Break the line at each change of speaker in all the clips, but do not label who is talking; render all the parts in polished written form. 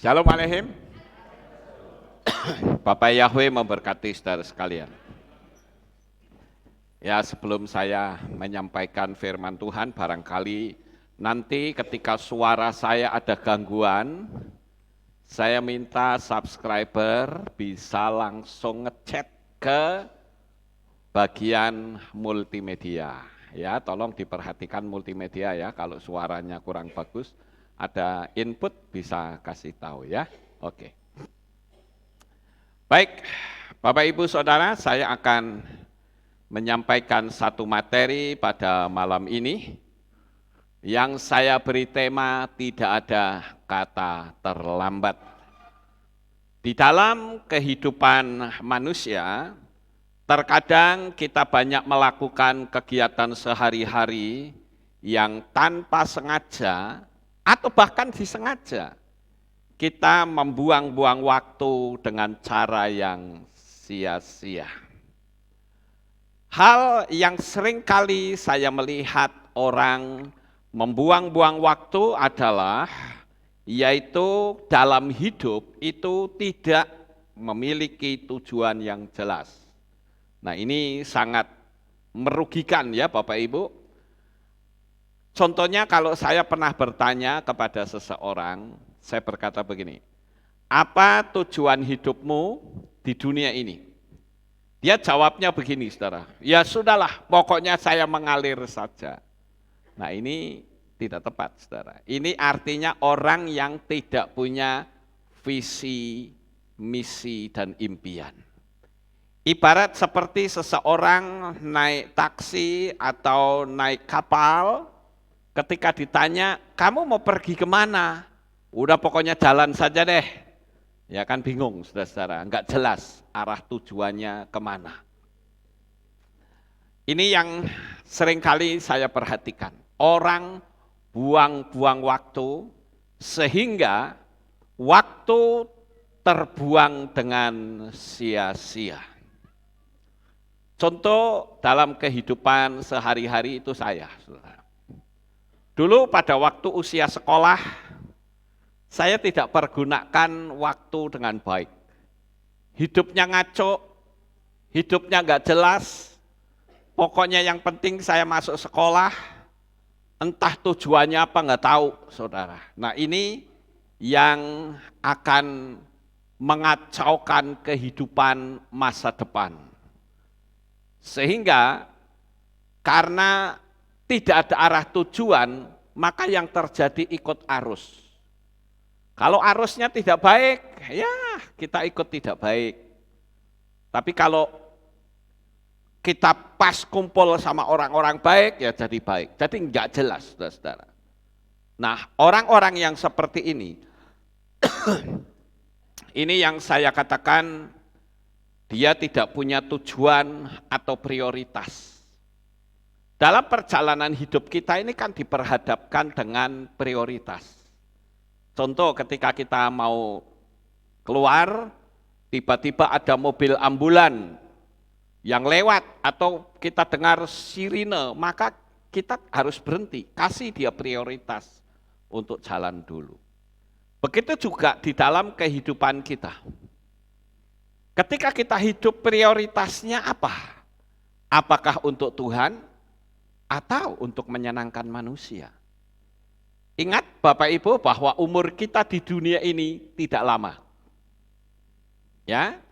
Shalom Aleihim. Bapak Yahweh memberkati saudara sekalian. Ya, sebelum saya menyampaikan firman Tuhan, barangkali nanti ketika suara saya ada gangguan, saya minta subscriber bisa langsung ngechat ke bagian multimedia. Ya, tolong diperhatikan multimedia ya, kalau suaranya kurang bagus, ada input bisa kasih tahu ya. Oke. Baik, Bapak Ibu Saudara, saya akan menyampaikan satu materi pada malam ini yang saya beri tema tidak ada kata terlambat. Di dalam kehidupan manusia, terkadang kita banyak melakukan kegiatan sehari-hari yang tanpa sengaja atau bahkan disengaja kita membuang-buang waktu dengan cara yang sia-sia. Hal yang sering kali saya melihat orang membuang-buang waktu adalah yaitu dalam hidup itu tidak memiliki tujuan yang jelas. Nah, ini sangat merugikan ya Bapak Ibu. Contohnya kalau saya pernah bertanya kepada seseorang, saya berkata begini, apa tujuan hidupmu di dunia ini? Dia jawabnya begini saudara, ya sudahlah pokoknya saya mengalir saja. Nah ini tidak tepat saudara, ini artinya orang yang tidak punya visi, misi dan impian. Ibarat seperti seseorang naik taksi atau naik kapal, ketika ditanya, kamu mau pergi kemana? Udah pokoknya jalan saja deh. Ya kan bingung saudara-saudara, enggak jelas arah tujuannya kemana. Ini yang seringkali saya perhatikan. Orang buang-buang waktu sehingga waktu terbuang dengan sia-sia. Contoh dalam kehidupan sehari-hari itu saya, saudara. Dulu pada waktu usia sekolah, saya tidak pergunakan waktu dengan baik. Hidupnya ngaco, hidupnya nggak jelas, pokoknya yang penting saya masuk sekolah, entah tujuannya apa nggak tahu, saudara. Nah ini yang akan mengacaukan kehidupan masa depan. Sehingga karena tidak ada arah tujuan, maka yang terjadi ikut arus. Kalau arusnya tidak baik, ya kita ikut tidak baik. Tapi kalau kita pas kumpul sama orang-orang baik, ya jadi baik. Jadi enggak jelas, saudara-saudara. Nah, orang-orang yang seperti ini, ini yang saya katakan, dia tidak punya tujuan atau prioritas. Dalam perjalanan hidup kita ini kan diperhadapkan dengan prioritas. Contoh ketika kita mau keluar, tiba-tiba ada mobil ambulan yang lewat atau kita dengar sirine, maka kita harus berhenti, kasih dia prioritas untuk jalan dulu. Begitu juga di dalam kehidupan kita. Ketika kita hidup prioritasnya apa? Apakah untuk Tuhan? Atau untuk menyenangkan manusia. Ingat Bapak Ibu bahwa umur kita di dunia ini tidak lama. Ya,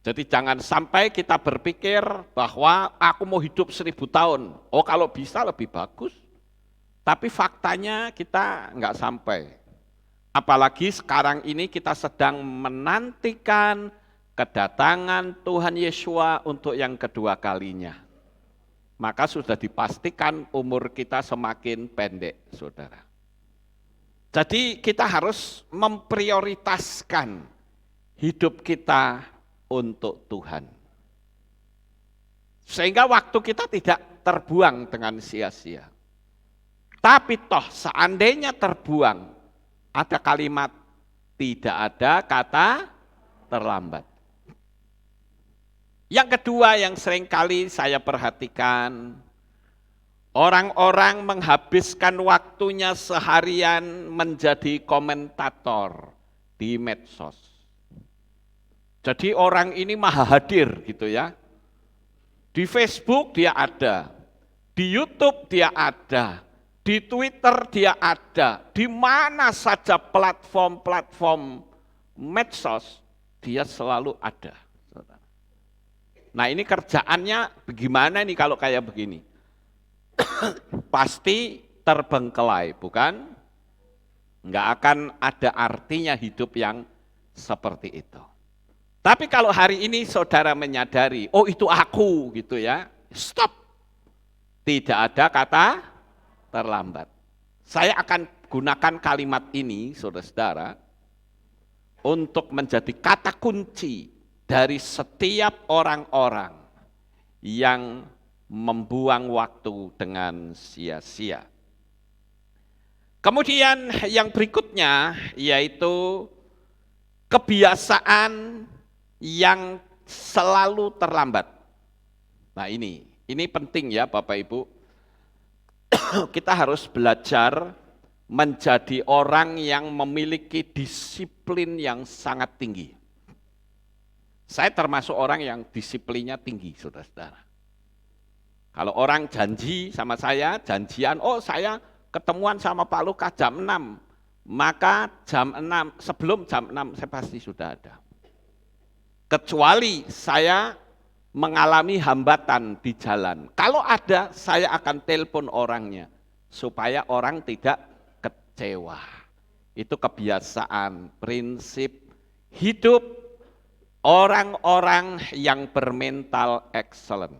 jadi jangan sampai kita berpikir bahwa aku mau hidup 1000 tahun. Oh kalau bisa lebih bagus. Tapi faktanya kita enggak sampai. Apalagi sekarang ini kita sedang menantikan kedatangan Tuhan Yesua untuk yang kedua kalinya. Maka sudah dipastikan umur kita semakin pendek, saudara. Jadi kita harus memprioritaskan hidup kita untuk Tuhan. Sehingga waktu kita tidak terbuang dengan sia-sia. Tapi toh seandainya terbuang, ada kalimat tidak ada kata terlambat. Yang kedua yang seringkali saya perhatikan, orang-orang menghabiskan waktunya seharian menjadi komentator di medsos. Jadi orang ini maha hadir gitu ya. Di Facebook dia ada, di YouTube dia ada, di Twitter dia ada, di mana saja platform-platform medsos dia selalu ada. Nah ini kerjaannya bagaimana nih kalau kayak begini? Pasti terbengkelai, bukan? Enggak akan ada artinya hidup yang seperti itu. Tapi kalau hari ini saudara menyadari, oh itu aku gitu ya, stop. Tidak ada kata terlambat. Saya akan gunakan kalimat ini, saudara-saudara, untuk menjadi kata kunci dari setiap orang-orang yang membuang waktu dengan sia-sia. Kemudian yang berikutnya yaitu kebiasaan yang selalu terlambat. Nah ini penting ya Bapak Ibu. Kita harus belajar menjadi orang yang memiliki disiplin yang sangat tinggi. Saya termasuk orang yang disiplinnya tinggi, saudara-saudara. Kalau orang janji sama saya, janjian, oh saya ketemuan sama Pak Lukas jam 6, maka jam 6, sebelum jam 6 saya pasti sudah ada. Kecuali saya mengalami hambatan di jalan. Kalau ada, saya akan telepon orangnya, supaya orang tidak kecewa. Itu kebiasaan, prinsip hidup orang-orang yang bermental excellent.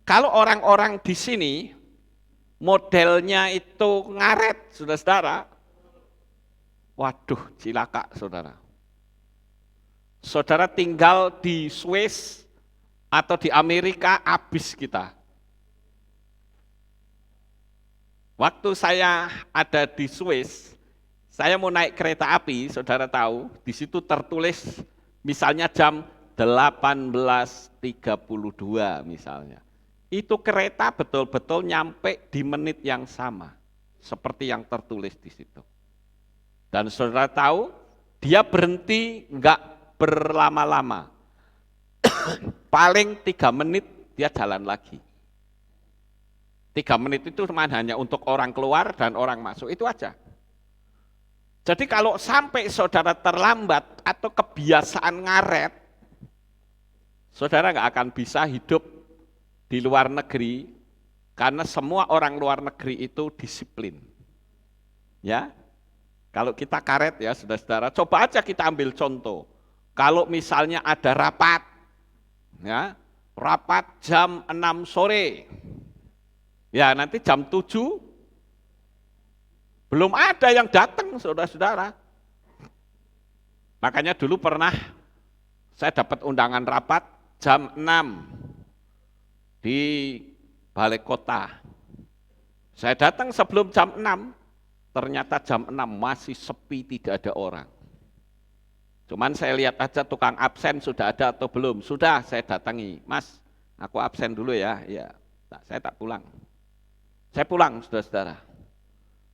Kalau orang-orang di sini modelnya itu ngaret, saudara-saudara, waduh cilaka saudara. Saudara tinggal di Swiss atau di Amerika, habis kita. Waktu saya ada di Swiss, saya mau naik kereta api, saudara tahu, di situ tertulis misalnya jam 18.32 misalnya. Itu kereta betul-betul nyampe di menit yang sama, seperti yang tertulis di situ. Dan saudara tahu, dia berhenti enggak berlama-lama. Paling 3 menit dia jalan lagi. 3 menit itu cuma hanya untuk orang keluar dan orang masuk, itu aja. Jadi kalau sampai saudara terlambat atau kebiasaan ngaret, saudara enggak akan bisa hidup di luar negeri, karena semua orang luar negeri itu disiplin. Ya, kalau kita karet ya saudara-saudara, coba aja kita ambil contoh. Kalau misalnya ada rapat, ya, rapat jam 6 sore, ya nanti jam 7, belum ada yang datang saudara-saudara. Makanya dulu pernah saya dapat undangan rapat jam 6, di balai kota. Saya datang sebelum jam 6, ternyata jam 6 masih sepi, tidak ada orang. Cuman saya lihat aja tukang absen sudah ada atau belum. Sudah, saya datangi. Mas, aku absen dulu ya. Ya, saya tak pulang. Saya pulang, saudara-saudara.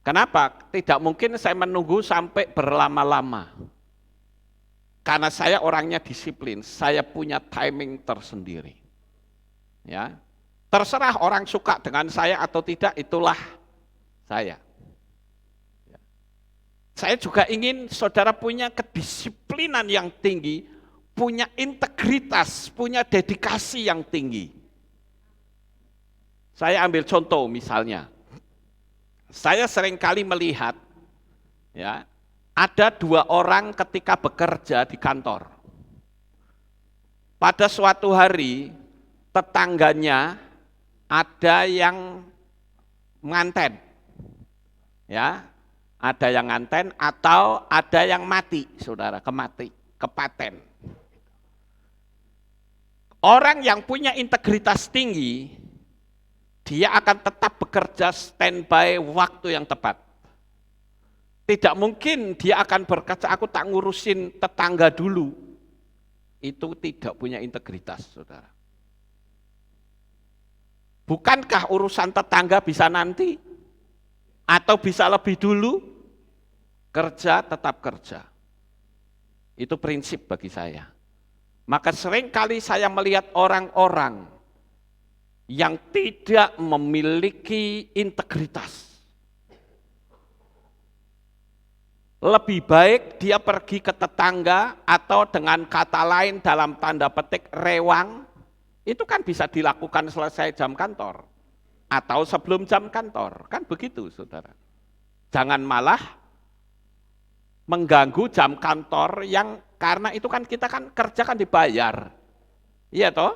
Kenapa? Tidak mungkin saya menunggu sampai berlama-lama. Karena saya orangnya disiplin, saya punya timing tersendiri. Ya, terserah orang suka dengan saya atau tidak, itulah saya. Ya. Saya juga ingin saudara punya kedisiplinan yang tinggi, punya integritas, punya dedikasi yang tinggi. Saya ambil contoh misalnya, saya seringkali melihat, ya, ada 2 orang ketika bekerja di kantor. Pada suatu hari, tetangganya ada yang nganten, ya, ada yang nganten atau ada yang mati, saudara, kepaten. Orang yang punya integritas tinggi, dia akan tetap bekerja standby waktu yang tepat. Tidak mungkin dia akan berkata, aku tak ngurusin tetangga dulu. Itu tidak punya integritas, saudara. Bukankah urusan tetangga bisa nanti? Atau bisa lebih dulu? kerja tetap kerja. Itu prinsip bagi saya. Maka seringkali saya melihat orang-orang yang tidak memiliki integritas. Lebih baik dia pergi ke tetangga atau dengan kata lain dalam tanda petik rewang, itu kan bisa dilakukan selesai jam kantor atau sebelum jam kantor, kan begitu saudara. Jangan malah mengganggu jam kantor yang karena itu kan kita kan kerja kan dibayar, iya toh?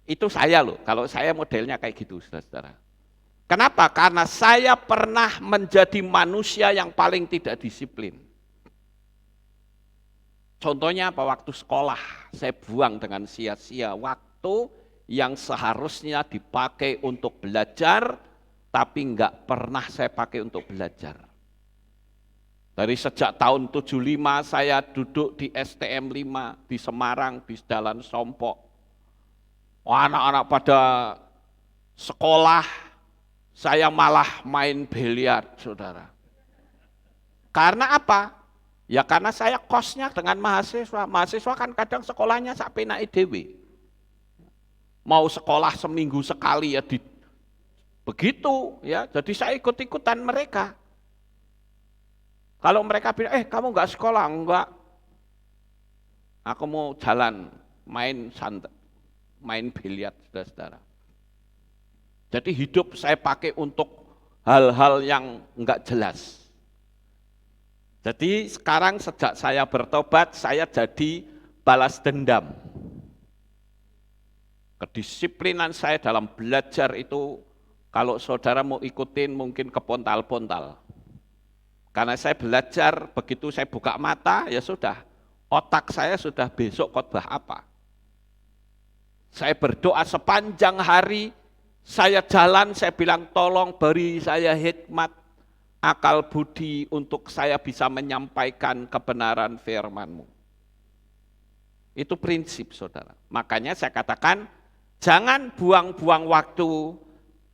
Itu saya loh, kalau saya modelnya kayak gitu saudara. Kenapa? Karena saya pernah menjadi manusia yang paling tidak disiplin. Contohnya apa? Waktu sekolah, saya buang dengan sia-sia waktu yang seharusnya dipakai untuk belajar, tapi enggak pernah saya pakai untuk belajar. Dari sejak tahun 75 saya duduk di STM 5 di Semarang, di Jalan Sompok. Anak-anak pada sekolah, saya malah main biliar, saudara. Karena apa? Ya karena saya kosnya dengan mahasiswa. Mahasiswa kan kadang sekolahnya sak penake dhewe. Mau sekolah seminggu sekali ya begitu ya. Jadi saya ikut-ikutan mereka. Kalau mereka bilang, kamu enggak sekolah? Enggak. Aku mau jalan, main santai, main biliar, saudara-saudara. Jadi hidup saya pakai untuk hal-hal yang enggak jelas. Jadi sekarang sejak saya bertobat, saya jadi balas dendam. Kedisiplinan saya dalam belajar itu, kalau saudara mau ikutin mungkin kepontal-pontal. Karena saya belajar, begitu saya buka mata, ya sudah, otak saya sudah besok khotbah apa. Saya berdoa sepanjang hari, saya jalan, saya bilang tolong beri saya hikmat, akal budi untuk saya bisa menyampaikan kebenaran firman-Mu. Itu prinsip saudara. Makanya saya katakan, jangan buang-buang waktu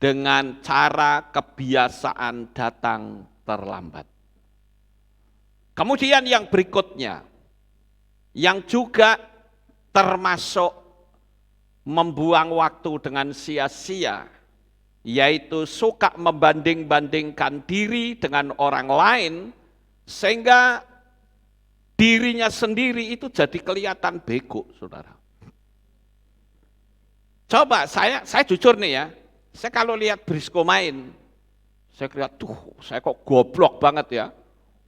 dengan cara kebiasaan datang terlambat. Kemudian yang berikutnya, yang juga termasuk membuang waktu dengan sia-sia, yaitu suka membanding-bandingkan diri dengan orang lain, sehingga dirinya sendiri itu jadi kelihatan bego, saudara. Coba saya jujur nih ya, saya kalau lihat Brisco main, saya lihat saya kok goblok banget ya,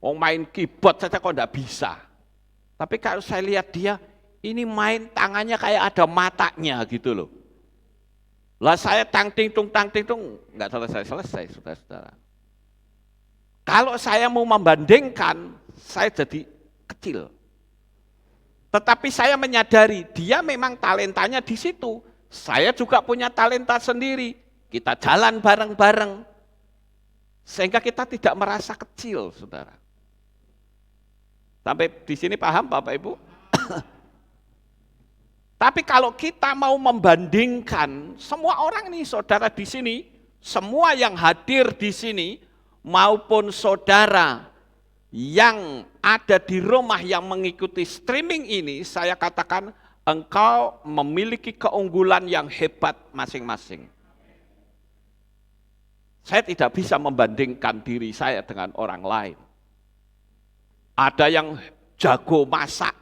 main keyboard saja kok enggak bisa. Tapi kalau saya lihat dia, ini main tangannya kayak ada matanya gitu loh. Lah saya tang ting tung, enggak selesai, saudara-saudara. Kalau saya mau membandingkan, saya jadi kecil. Tetapi saya menyadari, dia memang talentanya di situ. Saya juga punya talenta sendiri. Kita jalan bareng-bareng. Sehingga kita tidak merasa kecil, saudara. Sampai di sini paham Bapak Ibu? Tapi kalau kita mau membandingkan, semua orang nih saudara di sini, semua yang hadir di sini, maupun saudara yang ada di rumah yang mengikuti streaming ini, saya katakan engkau memiliki keunggulan yang hebat masing-masing. Saya tidak bisa membandingkan diri saya dengan orang lain. Ada yang jago masak.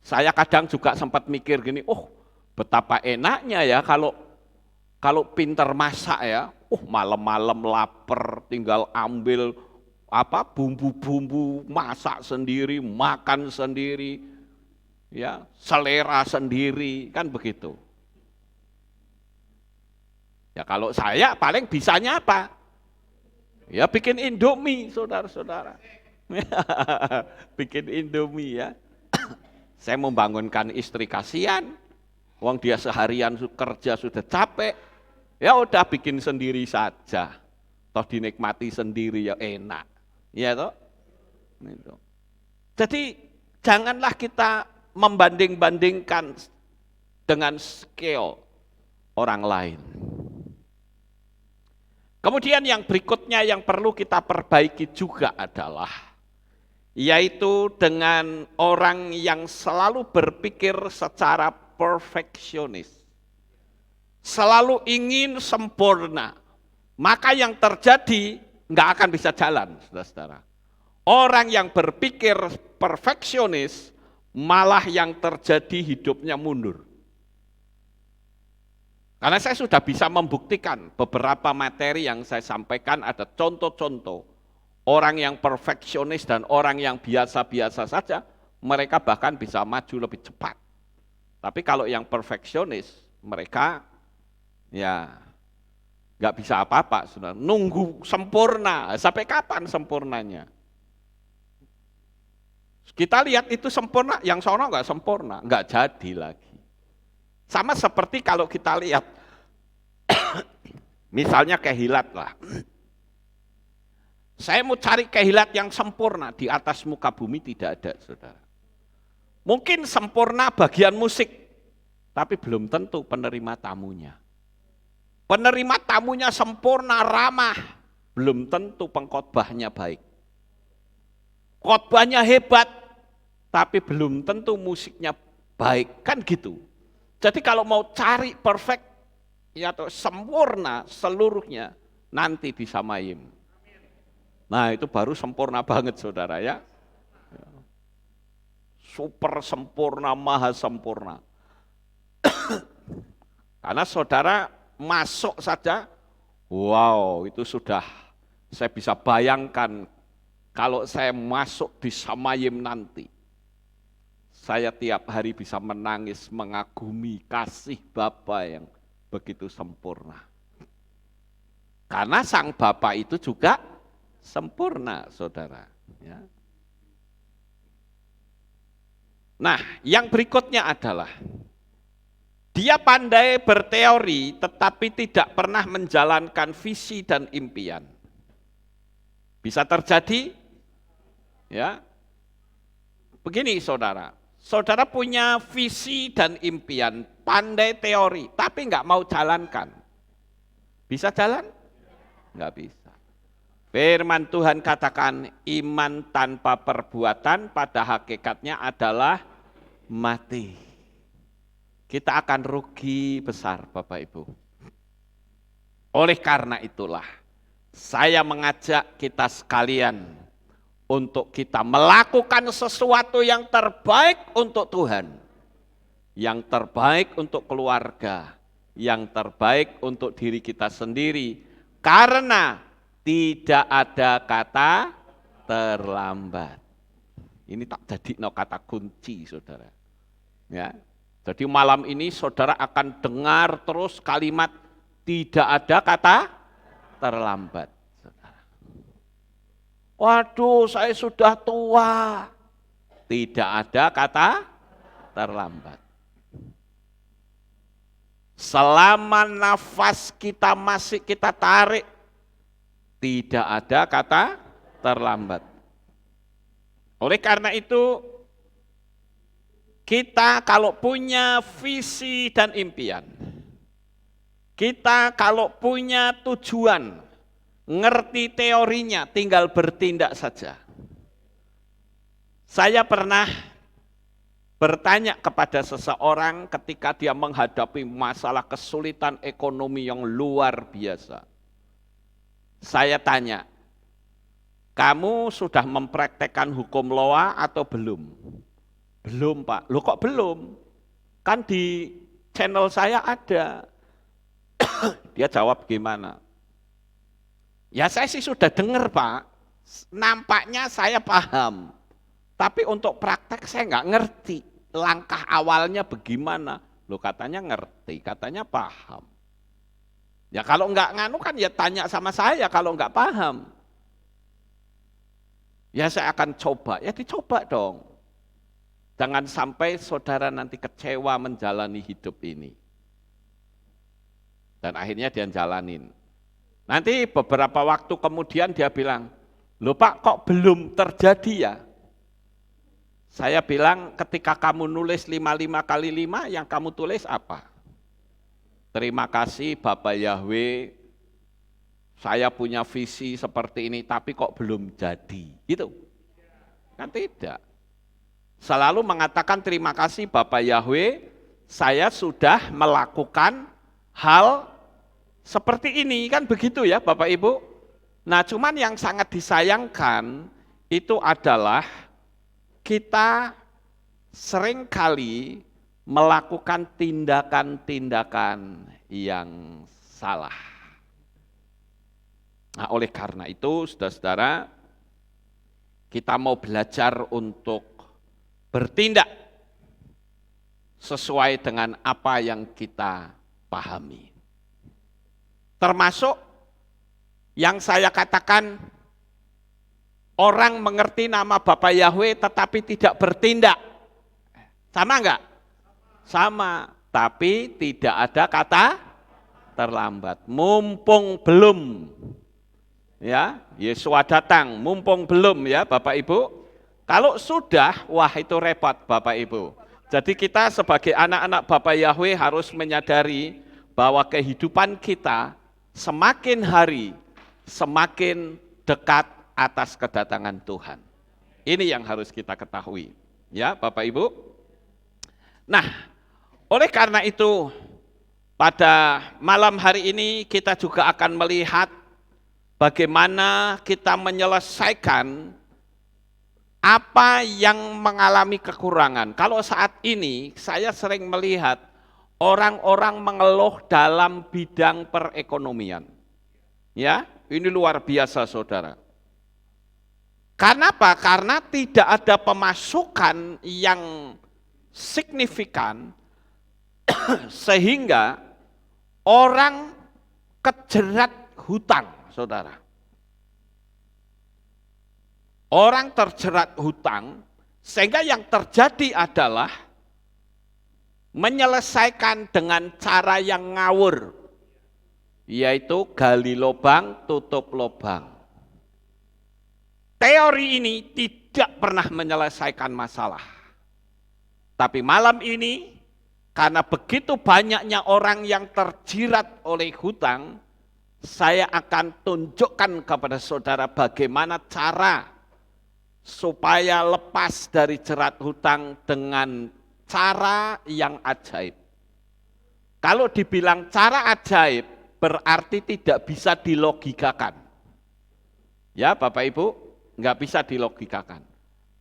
Saya kadang juga sempat mikir gini, betapa enaknya ya kalau pinter masak ya. Malam-malam lapar, tinggal ambil bumbu-bumbu, masak sendiri, makan sendiri, ya selera sendiri, kan begitu. Ya kalau saya paling bisanya apa? Ya bikin Indomie, saudara-saudara. Bikin Indomie ya. Saya membangunkan istri kasihan, wong dia seharian kerja sudah capek, ya udah bikin sendiri saja, toh dinikmati sendiri ya enak, ya toh. Jadi janganlah kita membanding-bandingkan dengan skill orang lain. Kemudian yang berikutnya yang perlu kita perbaiki juga adalah, yaitu dengan orang yang selalu berpikir secara perfeksionis. Selalu ingin sempurna. Maka yang terjadi nggak akan bisa jalan, saudara-saudara. Orang yang berpikir perfeksionis, malah yang terjadi hidupnya mundur. Karena saya sudah bisa membuktikan beberapa materi yang saya sampaikan ada contoh-contoh. Orang yang perfeksionis dan orang yang biasa-biasa saja, mereka bahkan bisa maju lebih cepat. Tapi kalau yang perfeksionis, mereka ya nggak bisa apa-apa, sudah nunggu sempurna. Sampai kapan sempurnanya? Kita lihat itu sempurna, yang sono nggak sempurna, nggak jadi lagi. Sama seperti kalau kita lihat, misalnya kehilat lah. Saya mau cari kehilat yang sempurna, di atas muka bumi tidak ada, saudara. Mungkin sempurna bagian musik, tapi belum tentu penerima tamunya. Penerima tamunya sempurna, ramah, belum tentu pengkhotbahnya baik. Khotbahnya hebat, tapi belum tentu musiknya baik, kan gitu. Jadi kalau mau cari perfect, ya atau sempurna seluruhnya, nanti di Samayim. Nah itu baru sempurna banget saudara ya. Super sempurna, maha sempurna. Karena saudara masuk saja, wow itu sudah, saya bisa bayangkan kalau saya masuk di Samayim nanti. Saya tiap hari bisa menangis, mengagumi kasih Bapa yang begitu sempurna. Karena Sang Bapa itu juga sempurna, saudara. Ya. Nah, yang berikutnya adalah, dia pandai berteori tetapi tidak pernah menjalankan visi dan impian. Bisa terjadi, ya. Begini saudara. Saudara punya visi dan impian, pandai teori, tapi enggak mau jalankan. Bisa jalan? Enggak bisa. Firman Tuhan katakan, iman tanpa perbuatan pada hakikatnya adalah mati. Kita akan rugi besar Bapak Ibu. Oleh karena itulah, saya mengajak kita sekalian, untuk kita melakukan sesuatu yang terbaik untuk Tuhan, yang terbaik untuk keluarga, yang terbaik untuk diri kita sendiri, karena tidak ada kata terlambat. Ini tak jadi kata kunci saudara. Ya, jadi malam ini saudara akan dengar terus kalimat tidak ada kata terlambat. Waduh, saya sudah tua. Tidak ada kata terlambat. Selama nafas kita masih kita tarik, tidak ada kata terlambat. Oleh karena itu, kita kalau punya visi dan impian, kita kalau punya tujuan, ngerti teorinya, tinggal bertindak saja. Saya pernah bertanya kepada seseorang ketika dia menghadapi masalah kesulitan ekonomi yang luar biasa. Saya tanya, kamu sudah mempraktekkan hukum Loa atau belum? Belum Pak. Loh kok belum? Kan di channel saya ada. Dia jawab gimana? Ya saya sih sudah dengar Pak, nampaknya saya paham, tapi untuk praktek saya nggak ngerti, langkah awalnya bagaimana. Loh katanya ngerti, katanya paham. Ya kalau nggak nganu kan ya tanya sama saya kalau nggak paham. Ya saya akan coba, ya dicoba dong. Jangan sampai saudara nanti kecewa menjalani hidup ini. Dan akhirnya dia jalanin. Nanti beberapa waktu kemudian dia bilang, loh Pak kok belum terjadi ya? Saya bilang ketika kamu nulis 55 kali 5 yang kamu tulis apa? Terima kasih Bapak Yahweh, saya punya visi seperti ini tapi kok belum jadi, gitu. Kan tidak. Selalu mengatakan terima kasih Bapak Yahweh, saya sudah melakukan hal seperti ini, kan begitu ya Bapak Ibu. Nah cuman yang sangat disayangkan itu adalah kita seringkali melakukan tindakan-tindakan yang salah. Nah oleh karena itu saudara-saudara, kita mau belajar untuk bertindak sesuai dengan apa yang kita pahami. Termasuk yang saya katakan, orang mengerti nama Bapak Yahweh tetapi tidak bertindak. Sama enggak? Sama, tapi tidak ada kata terlambat. Mumpung belum. Ya, Yesua datang, mumpung belum ya Bapak Ibu. Kalau sudah, wah itu repot Bapak Ibu. Jadi kita sebagai anak-anak Bapak Yahweh harus menyadari bahwa kehidupan kita semakin hari semakin dekat atas kedatangan Tuhan. Ini yang harus kita ketahui. Ya Bapak Ibu. Nah, oleh karena itu pada malam hari ini kita juga akan melihat bagaimana kita menyelesaikan apa yang mengalami kekurangan. Kalau saat ini saya sering melihat orang-orang mengeluh dalam bidang perekonomian. Ya, ini luar biasa saudara. Karena apa? Karena tidak ada pemasukan yang signifikan sehingga orang kejerat hutang, saudara. Orang terjerat hutang, sehingga yang terjadi adalah menyelesaikan dengan cara yang ngawur, yaitu gali lubang, tutup lubang. Teori ini tidak pernah menyelesaikan masalah. Tapi malam ini, karena begitu banyaknya orang yang terjerat oleh hutang, saya akan tunjukkan kepada saudara bagaimana cara supaya lepas dari jerat hutang dengan cara yang ajaib. Kalau dibilang cara ajaib, berarti tidak bisa dilogikakan. Ya Bapak Ibu, nggak bisa dilogikakan.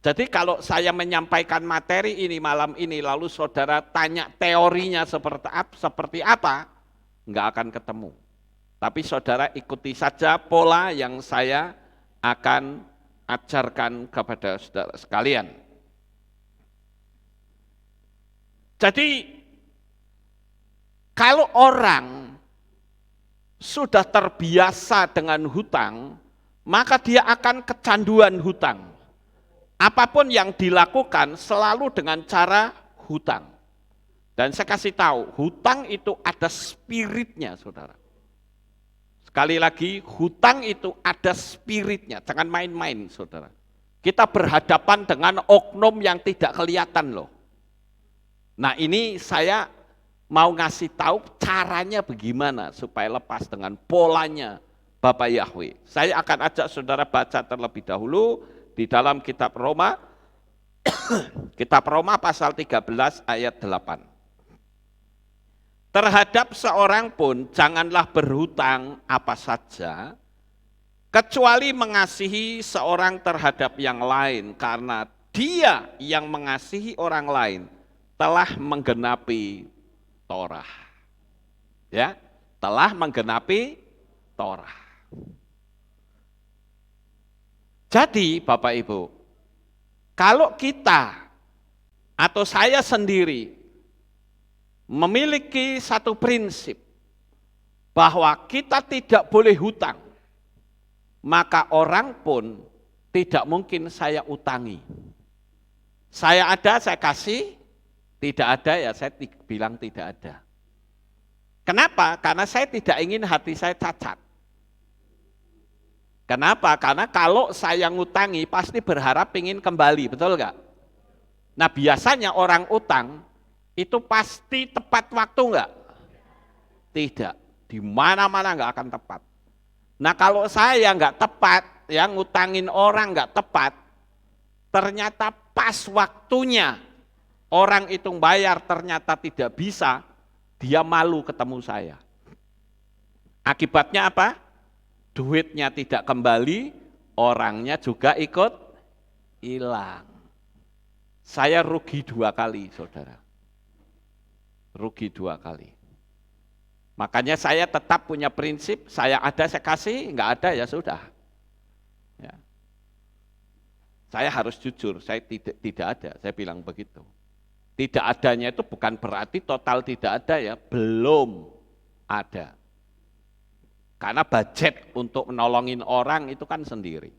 Jadi kalau saya menyampaikan materi ini malam ini, lalu saudara tanya teorinya seperti apa, nggak akan ketemu. Tapi saudara ikuti saja pola yang saya akan ajarkan kepada saudara sekalian. Jadi kalau orang sudah terbiasa dengan hutang, maka dia akan kecanduan hutang. Apapun yang dilakukan selalu dengan cara hutang. Dan saya kasih tahu, hutang itu ada spiritnya, saudara. Sekali lagi, hutang itu ada spiritnya, jangan main-main saudara. Kita berhadapan dengan oknum yang tidak kelihatan loh. Nah ini saya mau ngasih tahu caranya bagaimana supaya lepas dengan polanya Bapak Yahweh. Saya akan ajak saudara baca terlebih dahulu di dalam kitab Roma, kitab Roma pasal 13 ayat 8. Terhadap seorang pun janganlah berhutang apa saja, kecuali mengasihi seorang terhadap yang lain, karena dia yang mengasihi orang lain telah menggenapi Torah. Ya, telah menggenapi Torah. Jadi Bapak Ibu, kalau kita atau saya sendiri memiliki satu prinsip bahwa kita tidak boleh hutang, maka orang pun tidak mungkin saya utangi. Saya ada, saya kasih, tidak ada ya saya bilang tidak ada. Kenapa? Karena saya tidak ingin hati saya cacat. Kenapa? Karena kalau saya ngutangi pasti berharap ingin kembali, betul nggak? Nah biasanya orang utang itu pasti tepat waktu enggak? Tidak, di mana-mana enggak akan tepat. Nah kalau saya nggak tepat, ya ngutangin orang nggak tepat, ternyata pas waktunya orang itu bayar ternyata tidak bisa, dia malu ketemu saya. Akibatnya apa? Duitnya tidak kembali, orangnya juga ikut hilang. Saya rugi 2 kali, saudara. Rugi 2 kali. Makanya saya tetap punya prinsip, saya ada saya kasih, nggak ada ya sudah. Ya. Saya harus jujur, saya tidak ada, saya bilang begitu. Tidak adanya itu bukan berarti total tidak ada ya, belum ada. Karena budget untuk menolongin orang itu kan sendiri.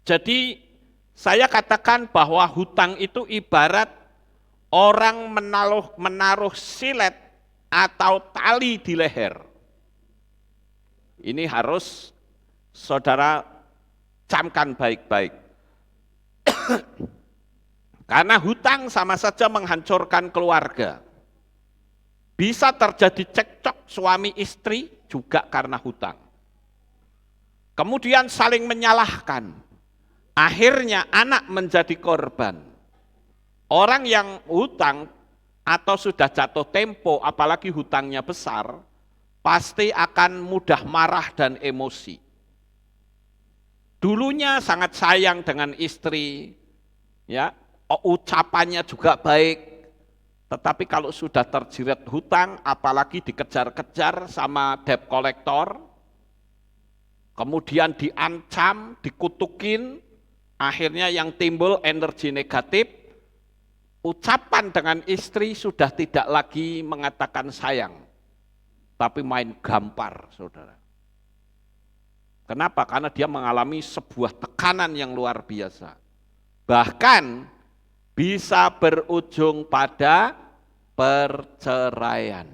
Jadi saya katakan bahwa hutang itu ibarat orang menaruh silet atau tali di leher. Ini harus saudara camkan baik-baik. Karena hutang sama saja menghancurkan keluarga. Bisa terjadi cekcok suami istri juga karena hutang. Kemudian saling menyalahkan. Akhirnya anak menjadi korban. Orang yang hutang atau sudah jatuh tempo, apalagi hutangnya besar, pasti akan mudah marah dan emosi. Dulunya sangat sayang dengan istri, ya, ucapannya juga baik, tetapi kalau sudah terjerat hutang, apalagi dikejar-kejar sama debt collector, kemudian diancam, dikutukin, akhirnya yang timbul energi negatif, ucapan dengan istri sudah tidak lagi mengatakan sayang, tapi main gampar, saudara. Kenapa? Karena dia mengalami sebuah tekanan yang luar biasa. Bahkan bisa berujung pada perceraian.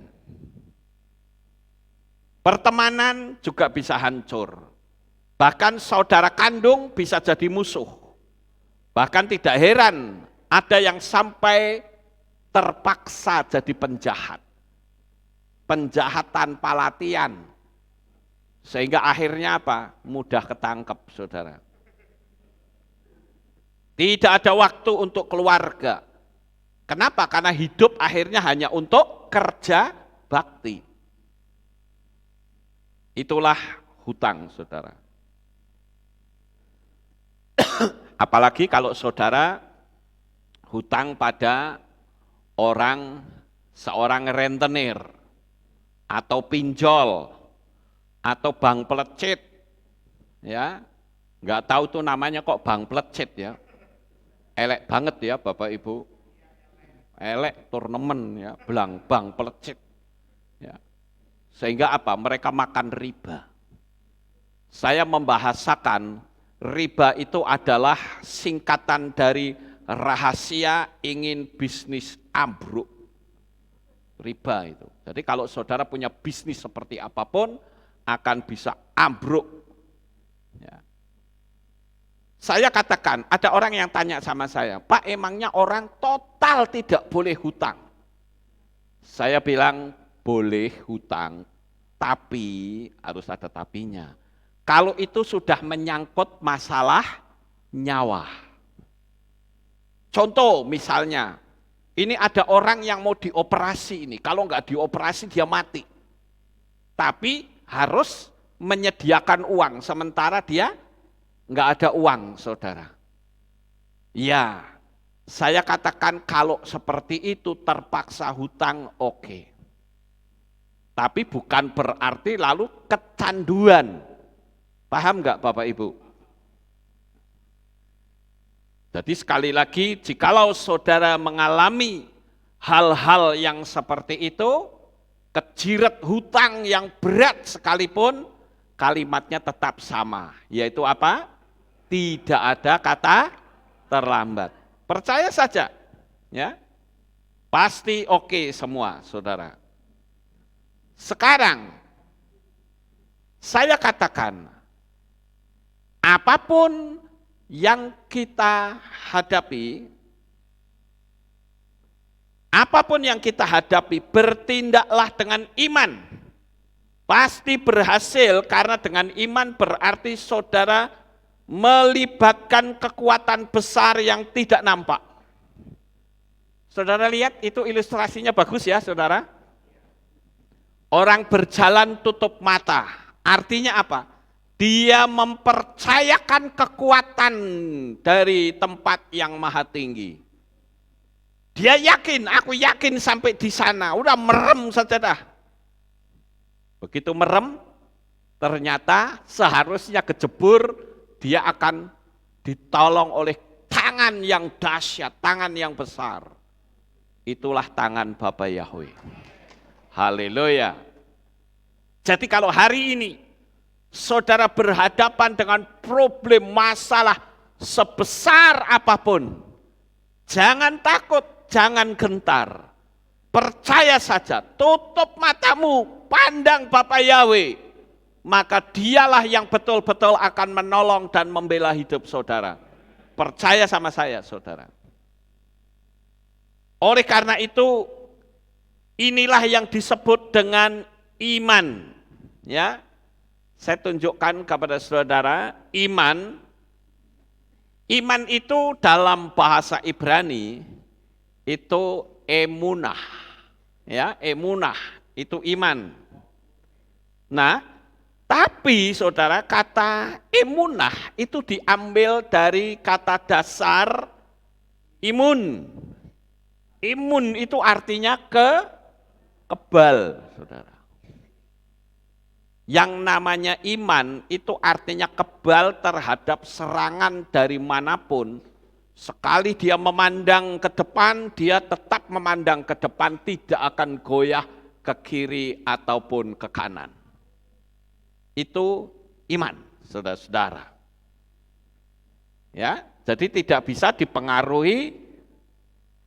Pertemanan juga bisa hancur. Bahkan saudara kandung bisa jadi musuh. Bahkan tidak heran ada yang sampai terpaksa jadi penjahat. Penjahat tanpa latihan. Sehingga akhirnya apa? Mudah ketangkep, saudara. Tidak ada waktu untuk keluarga. Kenapa? Karena hidup akhirnya hanya untuk kerja bakti. Itulah hutang, saudara. Apalagi kalau saudara hutang pada seorang rentenir, atau pinjol, atau bank pelecit, ya, nggak tahu tuh namanya kok bank pelecit ya, elek banget ya Bapak Ibu, elek turnemen ya, bank pelecit, ya, sehingga apa? Mereka makan riba. Saya membahasakan riba itu adalah singkatan dari rahasia ingin bisnis ambruk. Riba itu. Jadi kalau saudara punya bisnis seperti apapun, akan bisa ambruk. Ya. Saya katakan, ada orang yang tanya sama saya, Pak, emangnya orang total tidak boleh hutang? Saya bilang, boleh hutang, tapi harus ada tapinya. Kalau itu sudah menyangkut masalah nyawa. Contoh misalnya, ini ada orang yang mau dioperasi ini, kalau nggak dioperasi dia mati. Tapi harus menyediakan uang, sementara dia nggak ada uang, saudara. Ya, saya katakan kalau seperti itu terpaksa hutang, oke. Tapi bukan berarti lalu kecanduan. Paham nggak Bapak Ibu? Jadi sekali lagi, jikalau saudara mengalami hal-hal yang seperti itu, kejirat hutang yang berat sekalipun, kalimatnya tetap sama, yaitu apa? Tidak ada kata terlambat. Percaya saja, ya, pasti oke semua, saudara. Sekarang, saya katakan, apapun yang kita hadapi, bertindaklah dengan iman. Pasti berhasil karena dengan iman berarti saudara melibatkan kekuatan besar yang tidak nampak. Saudara lihat itu ilustrasinya bagus ya saudara. Orang berjalan tutup mata. Artinya apa? Dia mempercayakan kekuatan dari tempat yang maha tinggi. Dia yakin, aku yakin sampai di sana. Udah merem saja dah. Begitu merem, ternyata seharusnya kejebur, dia akan ditolong oleh tangan yang dahsyat, tangan yang besar. Itulah tangan Bapa Yahweh. Haleluya. Jadi kalau hari ini saudara berhadapan dengan problem masalah sebesar apapun, jangan takut, jangan gentar. Percaya saja, tutup matamu, pandang Bapa Yahweh, maka dialah yang betul-betul akan menolong dan membela hidup saudara. Percaya sama saya, saudara. Oleh karena itu, inilah yang disebut dengan iman. Ya, saya tunjukkan kepada saudara, iman itu dalam bahasa Ibrani itu emunah. Ya, emunah itu iman. Nah, tapi saudara, kata emunah itu diambil dari kata dasar imun. Imun itu artinya kebal, saudara. Yang namanya iman itu artinya kebal terhadap serangan dari manapun. Sekali dia memandang ke depan, dia tetap memandang ke depan, tidak akan goyah ke kiri ataupun ke kanan. Itu iman, saudara-saudara. Ya, jadi tidak bisa dipengaruhi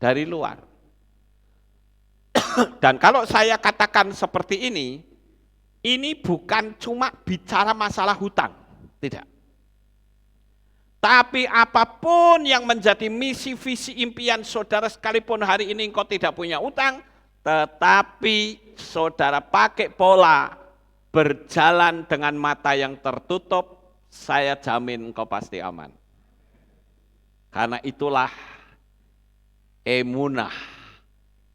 dari luar. Dan kalau saya katakan seperti ini bukan cuma bicara masalah hutang, tidak. Tapi apapun yang menjadi misi, visi, impian saudara, sekalipun hari ini engkau tidak punya utang, tetapi saudara pakai pola berjalan dengan mata yang tertutup, saya jamin engkau pasti aman. Karena itulah emunah.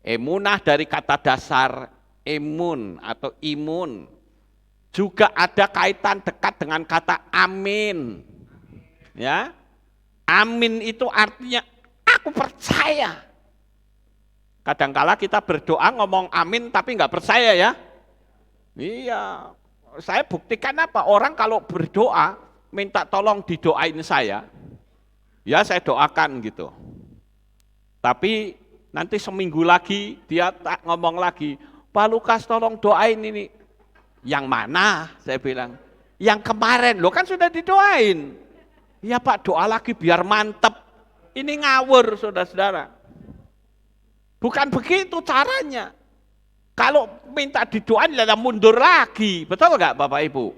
Emunah dari kata dasar emun atau imun. Juga ada kaitan dekat dengan kata amin. Ya, amin itu artinya aku percaya. Kadangkala kita berdoa ngomong amin tapi nggak percaya ya. Iya, saya buktikan apa? Orang kalau berdoa minta tolong didoain saya, ya saya doakan gitu. Tapi nanti seminggu lagi dia tak ngomong lagi, Pak Lukas tolong doain ini. Yang mana? Saya bilang, yang kemarin, lo kan sudah didoain. Ya Pak, doa lagi biar mantep. Ini ngawur saudara-saudara. Bukan begitu caranya. Kalau minta didoain ya mundur lagi. Betul nggak Bapak Ibu?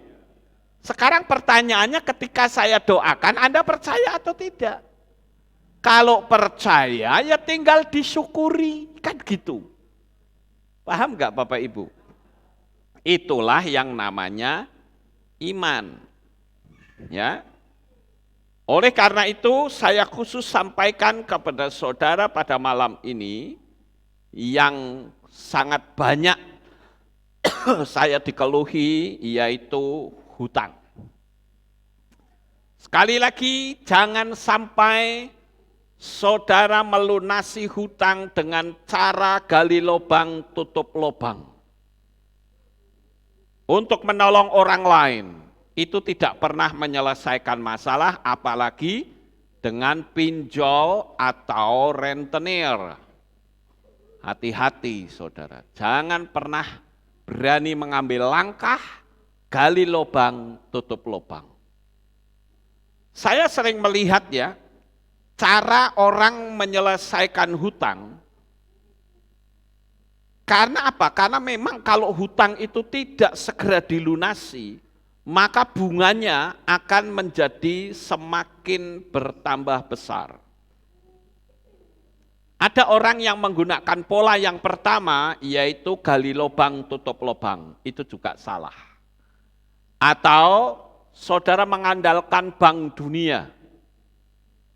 Sekarang pertanyaannya ketika saya doakan, Anda percaya atau tidak? Kalau percaya ya tinggal disyukuri. Kan gitu. Paham nggak Bapak Ibu? Itulah yang namanya iman. Ya. Oleh karena itu saya khusus sampaikan kepada saudara pada malam ini yang sangat banyak saya dikeluhi yaitu hutang. Sekali lagi jangan sampai saudara melunasi hutang dengan cara gali lubang tutup lubang. Untuk menolong orang lain. Itu tidak pernah menyelesaikan masalah, apalagi dengan pinjol atau rentenir. Hati-hati saudara, jangan pernah berani mengambil langkah, gali lubang, tutup lubang. Saya sering melihat ya, cara orang menyelesaikan hutang, karena apa? Karena memang kalau hutang itu tidak segera dilunasi, maka bunganya akan menjadi semakin bertambah besar. Ada orang yang menggunakan pola yang pertama, yaitu gali lubang, tutup lubang. Itu juga salah. Atau saudara mengandalkan bank dunia.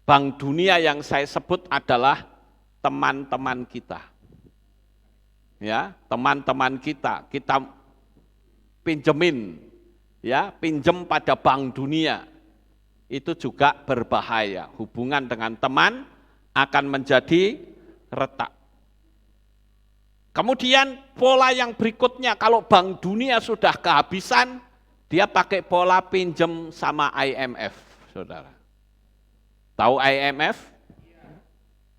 Bank dunia yang saya sebut adalah teman-teman kita. Ya, teman-teman kita pinjemin, ya, pinjem pada bank dunia. Itu juga berbahaya. Hubungan dengan teman akan menjadi retak. Kemudian pola yang berikutnya, kalau bank dunia sudah kehabisan, dia pakai pola pinjem sama IMF, saudara. Tahu IMF?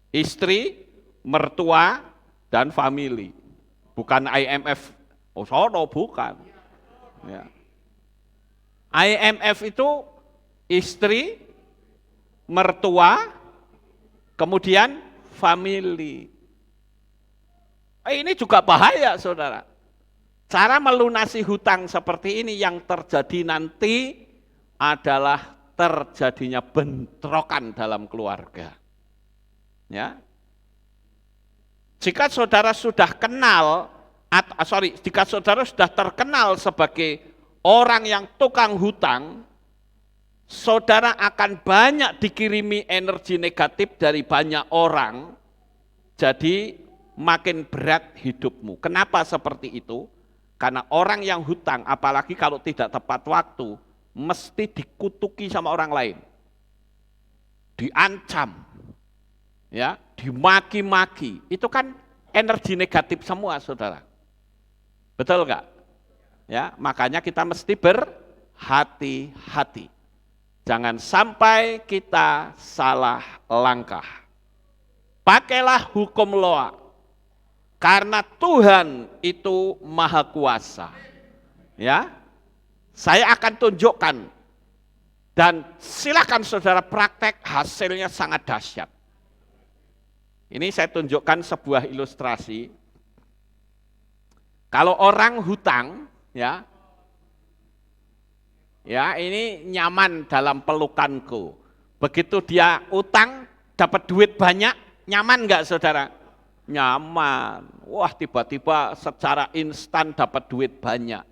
Istri, mertua, dan family. Bukan IMF, bukan. Ya. IMF itu istri, mertua, kemudian family. Ini juga bahaya, saudara. Cara melunasi hutang seperti ini yang terjadi nanti adalah terjadinya bentrokan dalam keluarga. Ya. Jika saudara sudah jika saudara sudah terkenal sebagai orang yang tukang hutang, saudara akan banyak dikirimi energi negatif dari banyak orang, jadi makin berat hidupmu. Kenapa seperti itu? Karena orang yang hutang, apalagi kalau tidak tepat waktu, mesti dikutuki sama orang lain. Diancam, ya, dimaki-maki. Itu kan energi negatif semua, saudara. Betul enggak? Ya, makanya kita mesti berhati-hati. Jangan sampai kita salah langkah. Pakailah hukum Noa, karena Tuhan itu maha kuasa. Ya, saya akan tunjukkan dan silakan saudara praktek, hasilnya sangat dahsyat. Ini saya tunjukkan sebuah ilustrasi. Kalau orang hutang, ya ini nyaman dalam pelukanku. Begitu dia utang, dapat duit banyak, nyaman enggak saudara? Nyaman. Wah, tiba-tiba secara instan dapat duit banyak.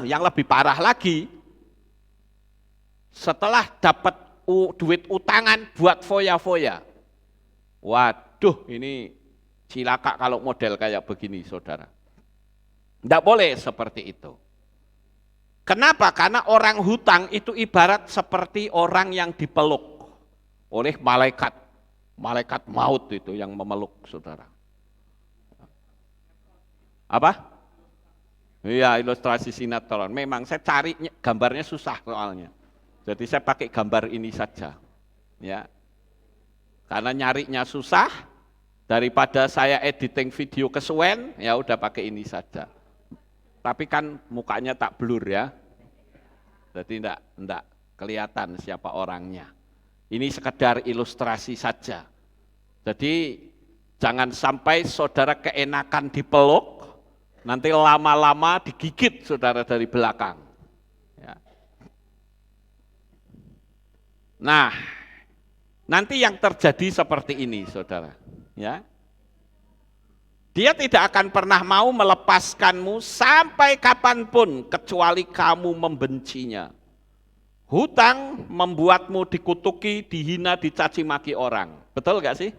Yang lebih parah lagi, setelah dapat duit utangan buat foya-foya. Waduh, ini cilaka kalau model kayak begini, saudara. Tidak boleh seperti itu. Kenapa? Karena orang hutang itu ibarat seperti orang yang dipeluk oleh malaikat. Malaikat maut itu yang memeluk, saudara. Apa? Iya, ilustrasi sinetron. Memang saya cari gambarnya susah soalnya. Jadi saya pakai gambar ini saja. Ya. Karena nyarinya susah, daripada saya editing video kesuwen, ya udah pakai ini saja. Tapi kan mukanya tak blur ya. Jadi enggak kelihatan siapa orangnya. Ini sekedar ilustrasi saja. Jadi jangan sampai saudara keenakan dipeluk, nanti lama-lama digigit saudara dari belakang. Ya. Nah, nanti yang terjadi seperti ini saudara. Ya. Dia tidak akan pernah mau melepaskanmu sampai kapanpun kecuali kamu membencinya. Hutang membuatmu dikutuki, dihina, dicaci maki orang. Betul gak sih?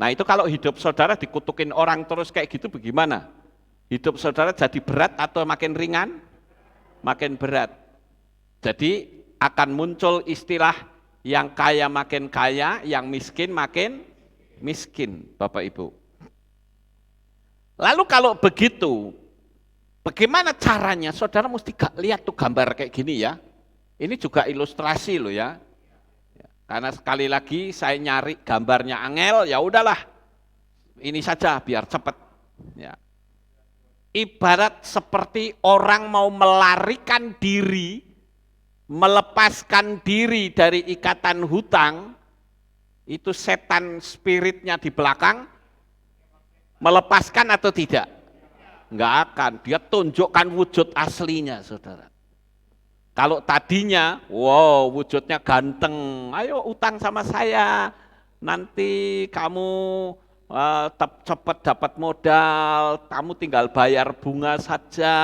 Nah itu kalau hidup saudara dikutukin orang terus kayak gitu bagaimana? Hidup saudara jadi berat atau makin ringan? Makin berat. Jadi akan muncul istilah yang kaya makin kaya, yang miskin makin miskin, Bapak Ibu. Lalu kalau begitu, bagaimana caranya? Saudara mesti lihat tuh gambar kayak gini ya. Ini juga ilustrasi loh ya. Karena sekali lagi saya nyari gambarnya angel, ya udahlah. Ini saja biar cepat. Ya. Ibarat seperti orang mau melarikan diri, melepaskan diri dari ikatan hutang. Itu setan spiritnya di belakang melepaskan atau tidak? Enggak akan, dia tunjukkan wujud aslinya saudara. Kalau tadinya, wow wujudnya ganteng, ayo utang sama saya, nanti kamu cepat dapat modal, kamu tinggal bayar bunga saja.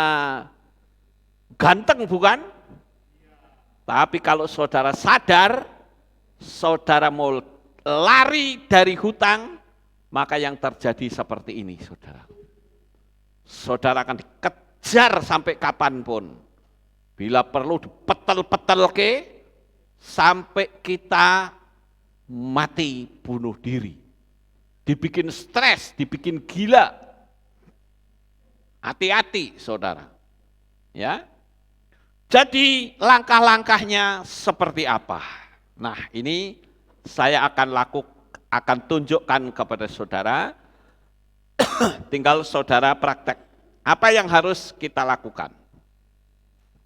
Ganteng bukan? Tapi kalau saudara sadar, saudara mau lari dari hutang, maka yang terjadi seperti ini, saudara. Saudara akan dikejar sampai kapanpun. Bila perlu dipetel-petel ke, sampai kita mati bunuh diri. Dibikin stres, dibikin gila. Hati-hati, saudara. Ya. Jadi langkah-langkahnya seperti apa? Nah, ini saya akan tunjukkan kepada saudara. Tinggal saudara praktek. Apa yang harus kita lakukan?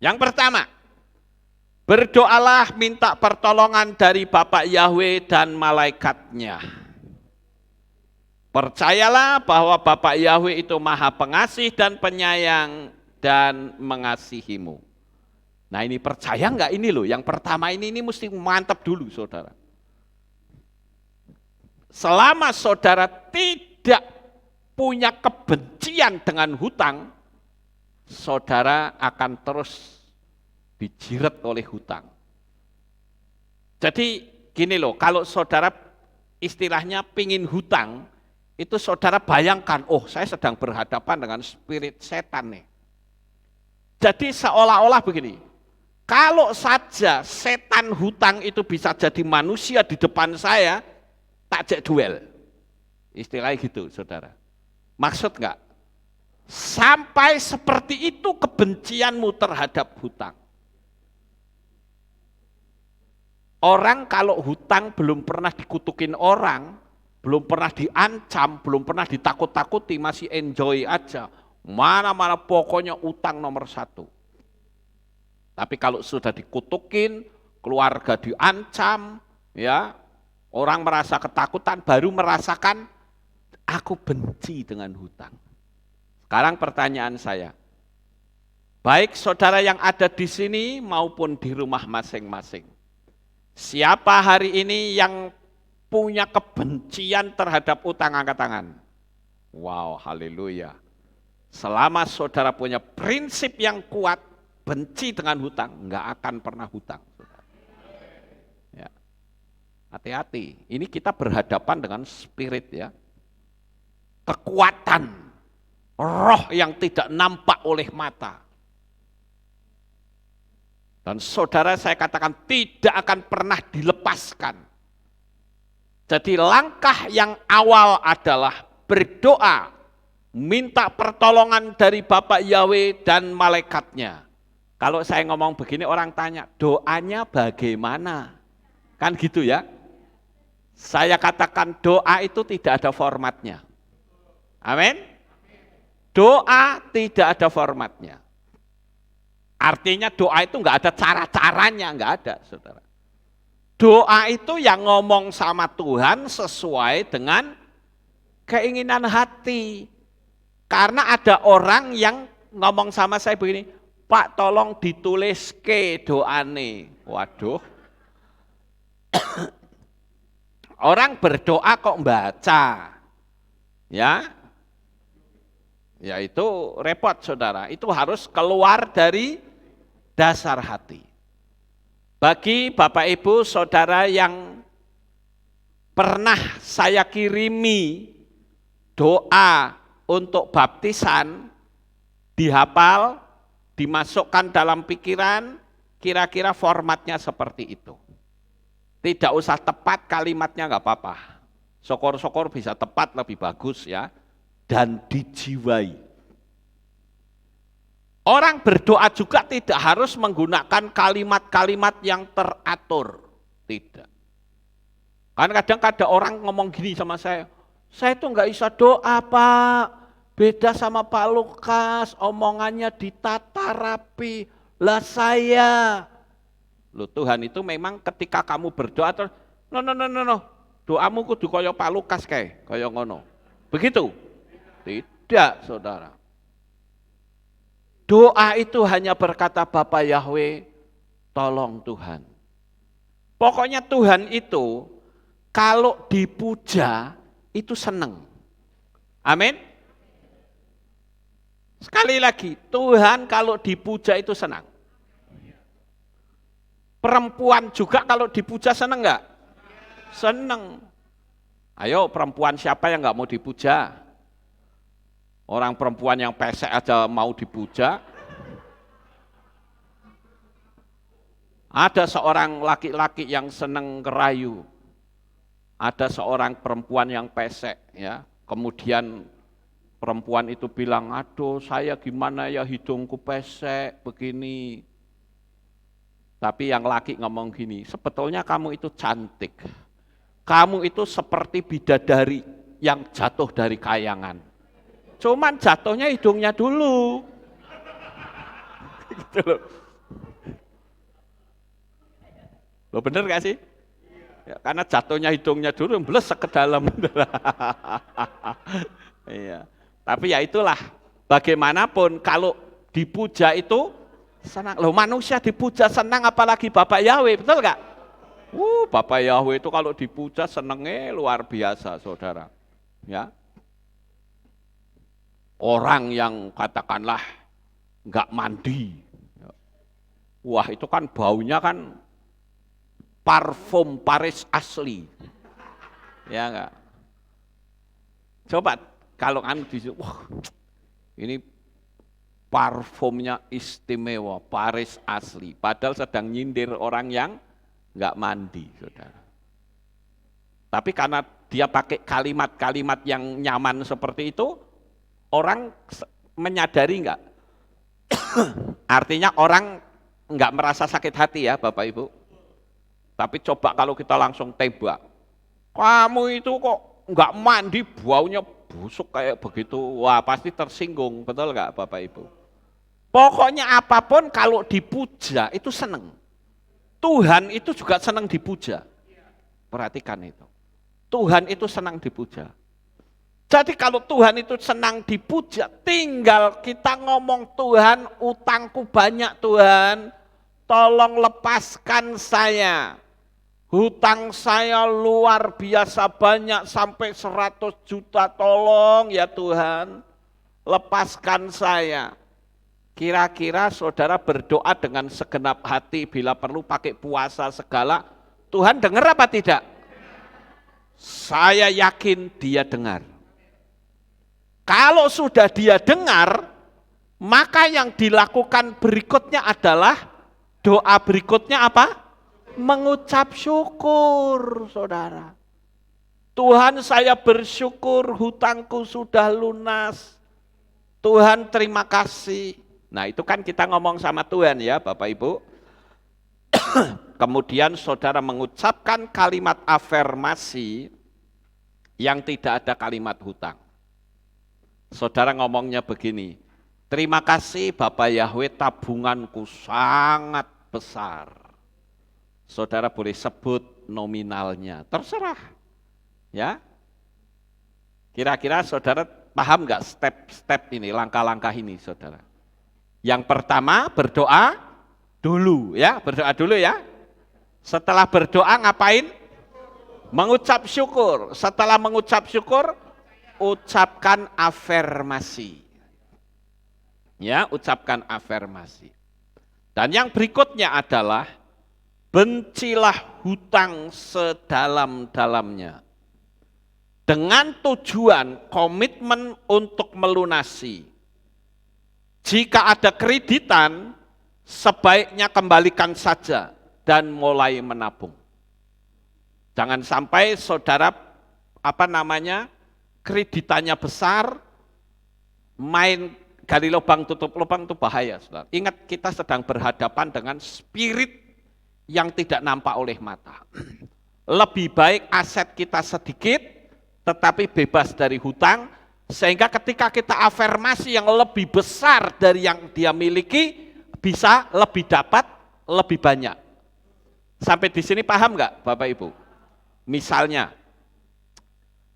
Yang pertama, berdoalah minta pertolongan dari Bapak Yahweh dan malaikatnya. Percayalah bahwa Bapak Yahweh itu Maha Pengasih dan Penyayang dan mengasihimu. Nah ini percaya enggak ini loh, yang pertama ini mesti mantap dulu saudara. Selama saudara tidak punya kebencian dengan hutang, saudara akan terus dijirat oleh hutang. Jadi gini loh, kalau saudara istilahnya pingin hutang, itu saudara bayangkan, oh saya sedang berhadapan dengan spirit setan nih. Jadi seolah-olah begini, kalau saja setan hutang itu bisa jadi manusia di depan saya, tak jak duel. Istilahnya gitu saudara. Maksud enggak? Sampai seperti itu kebencianmu terhadap hutang. Orang kalau hutang belum pernah dikutukin orang, belum pernah diancam, belum pernah ditakut-takuti, masih enjoy aja. Mana-mana pokoknya utang nomor 1. Tapi kalau sudah dikutukin, keluarga diancam, ya, orang merasa ketakutan, baru merasakan aku benci dengan hutang. Sekarang pertanyaan saya, baik saudara yang ada di sini maupun di rumah masing-masing, siapa hari ini yang punya kebencian terhadap utang, angkat tangan? Wow, haleluya. Selama saudara punya prinsip yang kuat, benci dengan hutang, enggak akan pernah hutang. Ya. Hati-hati, ini kita berhadapan dengan spirit ya. Kekuatan, roh yang tidak nampak oleh mata. Dan saudara saya katakan tidak akan pernah dilepaskan. Jadi langkah yang awal adalah berdoa, minta pertolongan dari Bapak Yahweh dan malaikatnya. Kalau saya ngomong begini orang tanya, doanya bagaimana? Kan gitu ya. Saya katakan doa itu tidak ada formatnya. Amin. Doa tidak ada formatnya. Artinya doa itu enggak ada cara-caranya, enggak ada, saudara. Doa itu yang ngomong sama Tuhan sesuai dengan keinginan hati. Karena ada orang yang ngomong sama saya begini, Pak tolong ditulis ke doane. Waduh. Orang berdoa kok baca. Ya. Ya itu repot saudara, itu harus keluar dari dasar hati. Bagi Bapak Ibu saudara yang pernah saya kirimi doa untuk baptisan, dihafal, dimasukkan dalam pikiran, kira-kira formatnya seperti itu. Tidak usah tepat kalimatnya enggak apa-apa. Syukur-syukur bisa tepat lebih bagus ya. Dan dijiwai. Orang berdoa juga tidak harus menggunakan kalimat-kalimat yang teratur. Tidak. Kan kadang-kadang orang ngomong gini sama saya itu enggak bisa doa Pak, beda sama Pak Lukas, omongannya ditata rapi. Lah saya, loh Tuhan itu memang ketika kamu berdoa terus, no, doamu kudu kaya Pak Lukas kayak, kaya ngono. Begitu? Tidak, saudara. Doa itu hanya berkata Bapak Yahweh, tolong Tuhan. Pokoknya Tuhan itu kalau dipuja itu senang. Amin. Sekali lagi, Tuhan kalau dipuja itu senang. Perempuan juga kalau dipuja senang enggak? Senang. Ayo perempuan siapa yang enggak mau dipuja? Orang perempuan yang pesek aja mau dipuja. Ada seorang laki-laki yang senang ngerayu. Ada seorang perempuan yang pesek, ya. Kemudian perempuan itu bilang, aduh saya gimana ya hidungku pesek begini. Tapi yang laki ngomong gini, sebetulnya kamu itu cantik. Kamu itu seperti bidadari yang jatuh dari kayangan. Cuman jatuhnya hidungnya dulu. Gitu loh. Lo bener gak sih? Ya, karena jatuhnya hidungnya dulu, blesek ke dalam. Iya. Tapi ya itulah, bagaimanapun kalau dipuja itu senang. Loh manusia dipuja senang apalagi Bapak Yahweh, betul gak? Bapak Yahweh itu kalau dipuja senengnya luar biasa saudara. Ya. Orang yang katakanlah nggak mandi. Wah itu kan baunya kan parfum Paris asli. Ya enggak? Coba kalau kan wah ini parfumnya istimewa, Paris asli. Padahal sedang nyindir orang yang enggak mandi, saudara. Tapi karena dia pakai kalimat-kalimat yang nyaman seperti itu, orang menyadari enggak? Artinya orang enggak merasa sakit hati ya Bapak Ibu. Tapi coba kalau kita langsung tembak, kamu itu kok enggak mandi, baunya busuk kayak begitu, wah pasti tersinggung, betul enggak Bapak Ibu? Pokoknya apapun kalau dipuja itu seneng. Tuhan itu juga senang dipuja. Perhatikan itu. Tuhan itu senang dipuja. Jadi kalau Tuhan itu senang dipuja, tinggal kita ngomong, Tuhan utangku banyak Tuhan, tolong lepaskan saya. Hutang saya luar biasa banyak sampai 100 juta, tolong ya Tuhan, lepaskan saya. Kira-kira saudara berdoa dengan segenap hati, bila perlu pakai puasa segala, Tuhan dengar apa tidak? Saya yakin dia dengar. Kalau sudah dia dengar, maka yang dilakukan berikutnya adalah, doa berikutnya apa? Mengucap syukur, saudara. Tuhan saya bersyukur hutangku sudah lunas. Tuhan terima kasih. Nah itu kan kita ngomong sama Tuhan ya Bapak Ibu. Kemudian saudara mengucapkan kalimat afirmasi yang tidak ada kalimat hutang. Saudara ngomongnya begini, terima kasih Bapak Yahweh tabunganku sangat besar. Saudara boleh sebut nominalnya, terserah. Ya. Kira-kira saudara paham nggak step-step ini, langkah-langkah ini saudara? Yang pertama berdoa dulu ya, berdoa dulu ya. Setelah berdoa ngapain? Mengucap syukur. Setelah mengucap syukur, ucapkan afirmasi. Ya, ucapkan afirmasi. Dan yang berikutnya adalah bencilah hutang sedalam-dalamnya. Dengan tujuan komitmen untuk melunasi. Jika ada kreditan, sebaiknya kembalikan saja dan mulai menabung. Jangan sampai saudara kreditannya besar, main gali lubang tutup lubang itu bahaya, saudara. Ingat kita sedang berhadapan dengan spirit yang tidak nampak oleh mata. Lebih baik aset kita sedikit, tetapi bebas dari hutang, sehingga ketika kita afirmasi yang lebih besar dari yang dia miliki, bisa lebih dapat, lebih banyak. Sampai di sini paham nggak Bapak Ibu? Misalnya,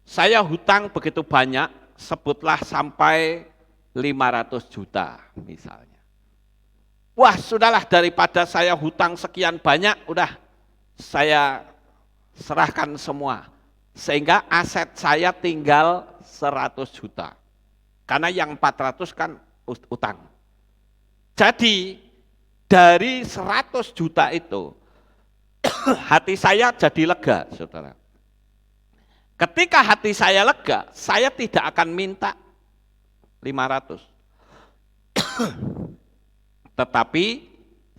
saya hutang begitu banyak, sebutlah sampai 500 juta misalnya. wah sudahlah daripada saya hutang sekian banyak, udah saya serahkan semua. Sehingga aset saya tinggal 100 juta. Karena yang 400 kan utang. Jadi dari 100 juta itu, hati saya jadi lega, saudara. Ketika hati saya lega, saya tidak akan minta 500. Tetapi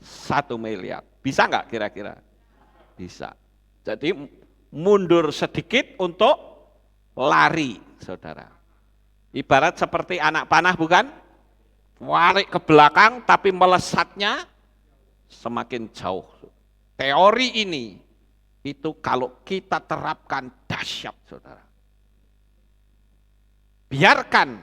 1 miliar. Bisa nggak kira-kira? Bisa. Jadi mundur sedikit untuk lari, saudara. Ibarat seperti anak panah bukan? Warik ke belakang tapi melesatnya semakin jauh. Teori ini itu kalau kita terapkan dahsyat, saudara. Biarkan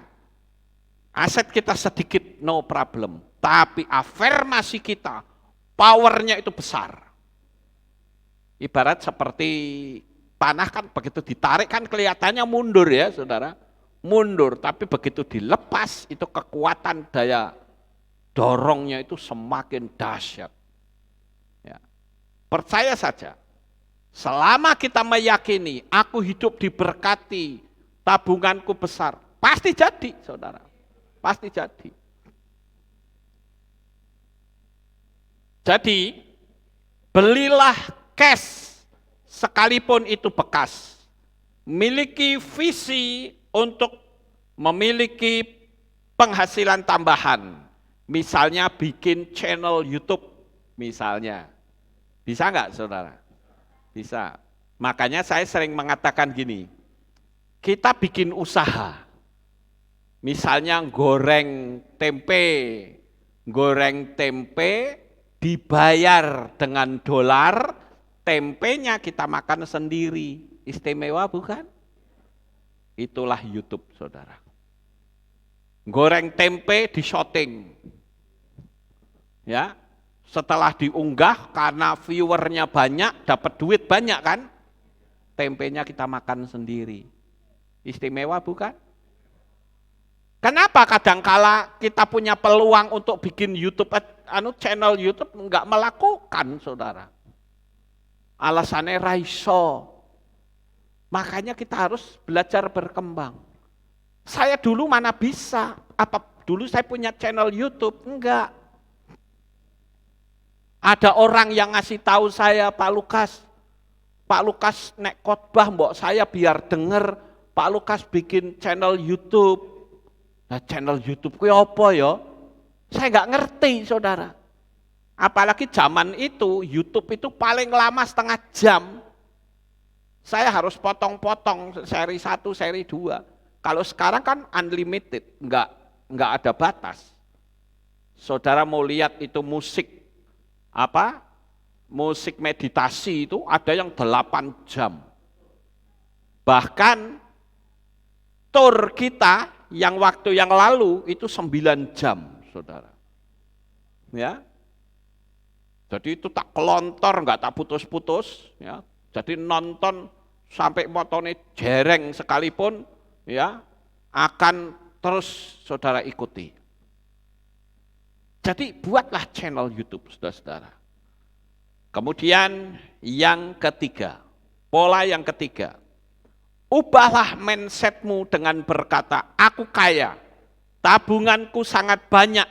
aset kita sedikit, no problem. Tapi afirmasi kita, powernya itu besar. Ibarat seperti panah kan begitu ditarik kan kelihatannya mundur ya saudara. Mundur, tapi begitu dilepas itu kekuatan daya dorongnya itu semakin dahsyat. Ya. Percaya saja, selama kita meyakini aku hidup diberkati, tabunganku besar, pasti jadi saudara, pasti jadi. Jadi belilah cash sekalipun itu bekas, miliki visi untuk memiliki penghasilan tambahan, misalnya bikin channel YouTube, misalnya. Bisa nggak saudara? Bisa. Makanya saya sering mengatakan gini, kita bikin usaha, misalnya goreng tempe dibayar dengan dolar, tempenya kita makan sendiri, istimewa bukan? Itulah YouTube, saudara. Goreng tempe di syuting. Ya, setelah diunggah karena viewernya banyak, dapat duit banyak kan? Tempenya kita makan sendiri. Istimewa bukan? Kenapa kadangkala kita punya peluang untuk bikin YouTube, channel YouTube enggak melakukan, saudara? Alasannya raiso. Makanya kita harus belajar berkembang. Saya dulu mana bisa, apa dulu saya punya channel YouTube? Enggak. Ada orang yang ngasih tahu saya, Pak Lukas nek khotbah mbok saya biar denger, Pak Lukas bikin channel YouTube. Nah channel YouTube kuwi apa ya? Saya enggak ngerti, saudara. Apalagi zaman itu, YouTube itu paling lama setengah jam. Saya harus potong-potong seri 1, seri 2. Kalau sekarang kan unlimited, enggak ada batas. Saudara mau lihat itu musik musik meditasi itu ada yang 8 jam. Bahkan tour kita yang waktu yang lalu itu 9 jam, saudara. Ya. Jadi itu tak kelontor, enggak tak putus-putus, ya. Jadi nonton sampai motone jereng sekalipun, ya, akan terus saudara ikuti. Jadi buatlah channel YouTube, saudara-saudara. Kemudian yang ketiga, pola yang ketiga, ubahlah mindsetmu dengan berkata, aku kaya, tabunganku sangat banyak,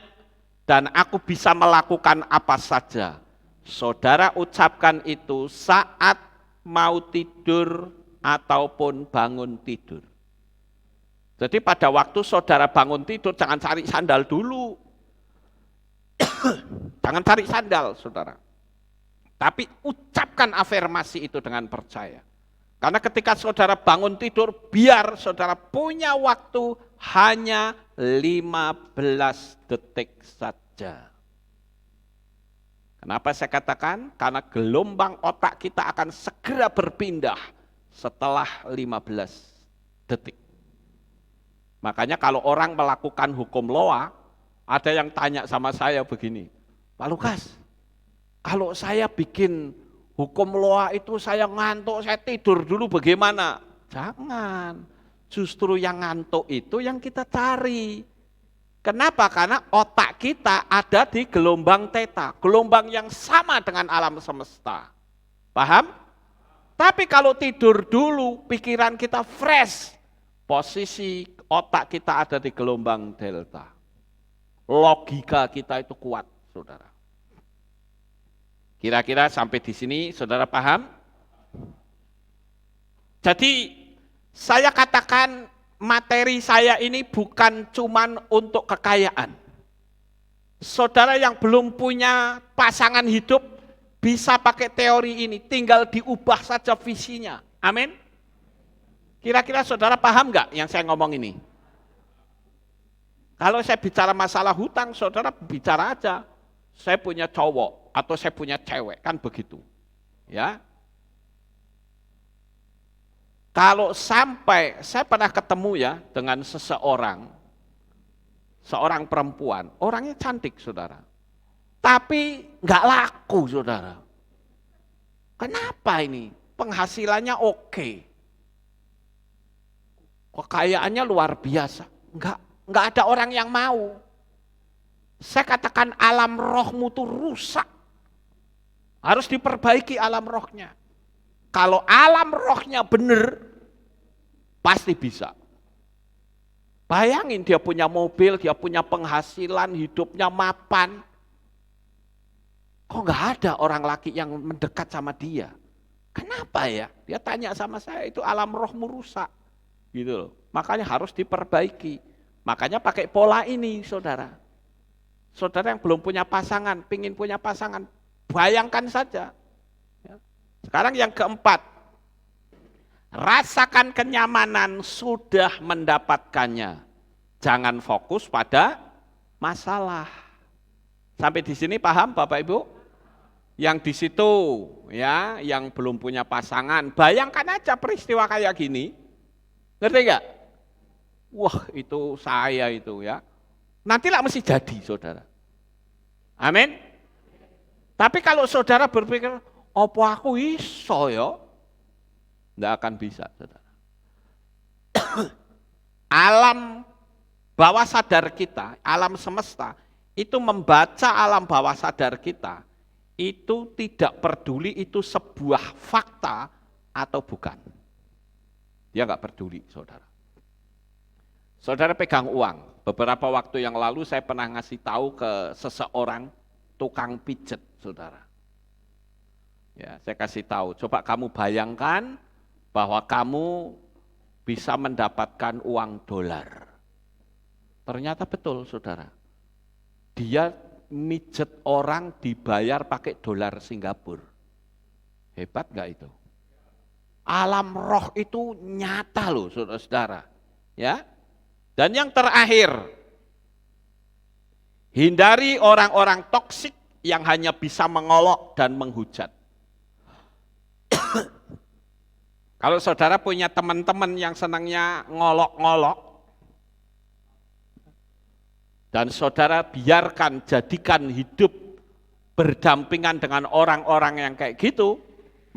dan aku bisa melakukan apa saja. Saudara ucapkan itu saat mau tidur ataupun bangun tidur. Jadi pada waktu saudara bangun tidur, jangan cari sandal dulu. Jangan cari sandal, saudara. Tapi ucapkan afirmasi itu dengan percaya. Karena ketika saudara bangun tidur, biar saudara punya waktu hanya 15 detik saja. Kenapa saya katakan? Karena gelombang otak kita akan segera berpindah setelah 15 detik. Makanya kalau orang melakukan hukum loa, ada yang tanya sama saya begini, Pak Lukas, kalau saya bikin hukum loa itu saya ngantuk, saya tidur dulu bagaimana? Jangan, justru yang ngantuk itu yang kita cari. Kenapa? Karena otak kita ada di gelombang theta, gelombang yang sama dengan alam semesta. Paham? Tapi kalau tidur dulu, pikiran kita fresh, posisi otak kita ada di gelombang delta. Logika kita itu kuat, saudara. Kira-kira sampai di sini, saudara paham? Jadi, saya katakan materi saya ini bukan cuman untuk kekayaan. Saudara yang belum punya pasangan hidup bisa pakai teori ini, tinggal diubah saja visinya. Amin. Kira-kira saudara paham nggak yang saya ngomong ini? Kalau saya bicara masalah hutang, saudara bicara aja. Saya punya cowok atau saya punya cewek, kan begitu. Ya. Kalau sampai, saya pernah ketemu ya dengan seorang perempuan, orangnya cantik saudara, tapi nggak laku saudara. Kenapa ini? Penghasilannya oke, kekayaannya luar biasa, nggak ada orang yang mau. Saya katakan alam rohmu tuh rusak, harus diperbaiki alam rohnya. Kalau alam rohnya benar, pasti bisa. Bayangin dia punya mobil, dia punya penghasilan, hidupnya mapan. Kok nggak ada orang laki yang mendekat sama dia? Kenapa ya? Dia tanya sama saya, itu alam rohmu rusak. Gitu loh. Makanya harus diperbaiki. Makanya pakai pola ini, saudara. Saudara yang belum punya pasangan, pingin punya pasangan, bayangkan saja. Sekarang yang keempat, rasakan kenyamanan sudah mendapatkannya. Jangan fokus pada masalah. Sampai di sini paham Bapak Ibu? Yang di situ ya, yang belum punya pasangan, bayangkan aja peristiwa kayak gini. Ngerti enggak? Wah, itu saya itu ya. Nantilah mesti jadi, saudara. Amin. Tapi kalau saudara berpikir, apa aku iso ya? Tidak akan bisa, saudara. Alam bawah sadar kita, alam semesta, itu membaca alam bawah sadar kita, itu tidak peduli itu sebuah fakta atau bukan. Dia nggak peduli, saudara. Saudara pegang uang. Beberapa waktu yang lalu saya pernah ngasih tahu ke seseorang tukang pijet, saudara. Ya, saya kasih tahu, coba kamu bayangkan bahwa kamu bisa mendapatkan uang dolar. Ternyata betul, saudara. Dia mijet orang dibayar pakai dolar Singapura. Hebat nggak itu? Alam roh itu nyata loh, saudara-saudara. Ya. Dan yang terakhir, hindari orang-orang toksik yang hanya bisa mengolok dan menghujat. Kalau saudara punya teman-teman yang senangnya ngolok-ngolok, dan saudara biarkan, jadikan hidup berdampingan dengan orang-orang yang kayak gitu,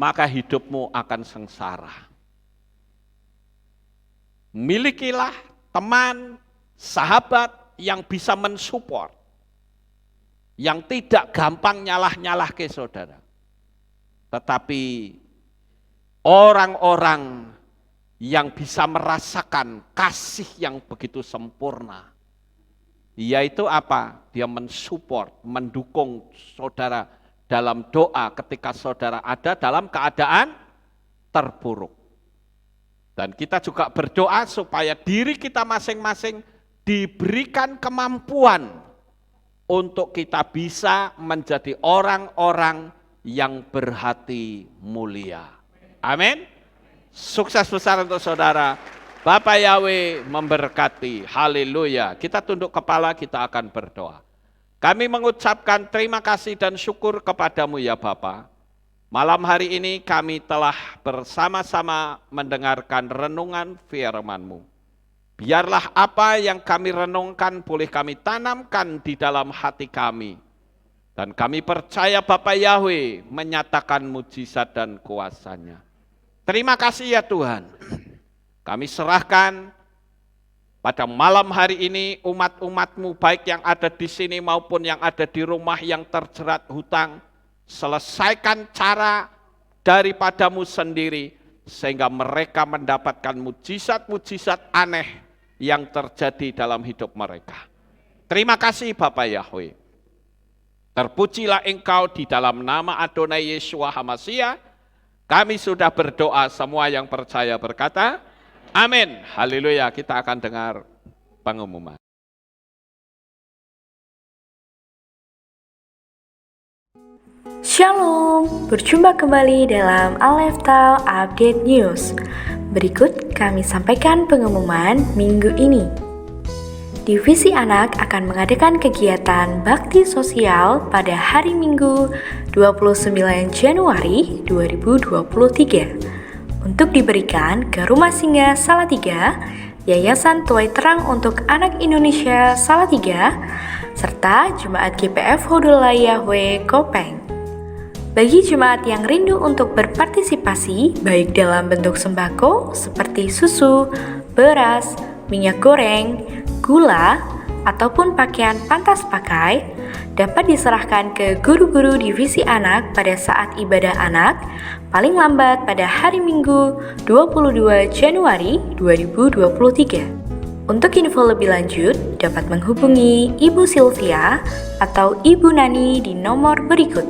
maka hidupmu akan sengsara. Milikilah teman, sahabat yang bisa mensupport, yang tidak gampang nyalah-nyalah ke saudara. Tetapi orang-orang yang bisa merasakan kasih yang begitu sempurna, yaitu apa? Dia mensupport, mendukung saudara dalam doa ketika saudara ada dalam keadaan terpuruk. Dan kita juga berdoa supaya diri kita masing-masing diberikan kemampuan untuk kita bisa menjadi orang-orang yang berhati mulia. Amin. Sukses besar untuk saudara. Bapak Yahweh memberkati. Haleluya. Kita tunduk kepala, kita akan berdoa. Kami mengucapkan terima kasih dan syukur kepadamu ya Bapa. Malam hari ini kami telah bersama-sama mendengarkan renungan firman-Mu. Biarlah apa yang kami renungkan boleh kami tanamkan di dalam hati kami. Dan kami percaya Bapa Yahweh menyatakan mujizat dan kuasa-Nya. Terima kasih ya Tuhan. Kami serahkan pada malam hari ini umat-umat-Mu baik yang ada di sini maupun yang ada di rumah yang terjerat hutang, selesaikan cara daripada-Mu sendiri sehingga mereka mendapatkan mujizat-mujizat aneh yang terjadi dalam hidup mereka. Terima kasih Bapak Yahweh. Terpujilah Engkau di dalam nama Adonai Yeshua HaMashiach. Kami sudah berdoa, semua yang percaya berkata, amin. Haleluya. Kita akan dengar pengumuman.
Shalom, berjumpa kembali dalam Aleftal Update News. Berikut kami sampaikan pengumuman minggu ini. Divisi Anak akan mengadakan kegiatan bakti sosial pada hari Minggu 29 Januari 2023 untuk diberikan ke Rumah Singgah Salatiga, Yayasan Tuai Terang untuk Anak Indonesia Salatiga, serta Jemaat GPF Hodul Yahweh Kopeng. Bagi jemaat yang rindu untuk berpartisipasi baik dalam bentuk sembako seperti susu, beras, minyak goreng, gula, ataupun pakaian pantas pakai, dapat diserahkan ke guru-guru divisi anak pada saat ibadah anak, paling lambat pada hari Minggu 22 Januari 2023. Untuk info lebih lanjut, dapat menghubungi Ibu Sylvia atau Ibu Nani di nomor berikut.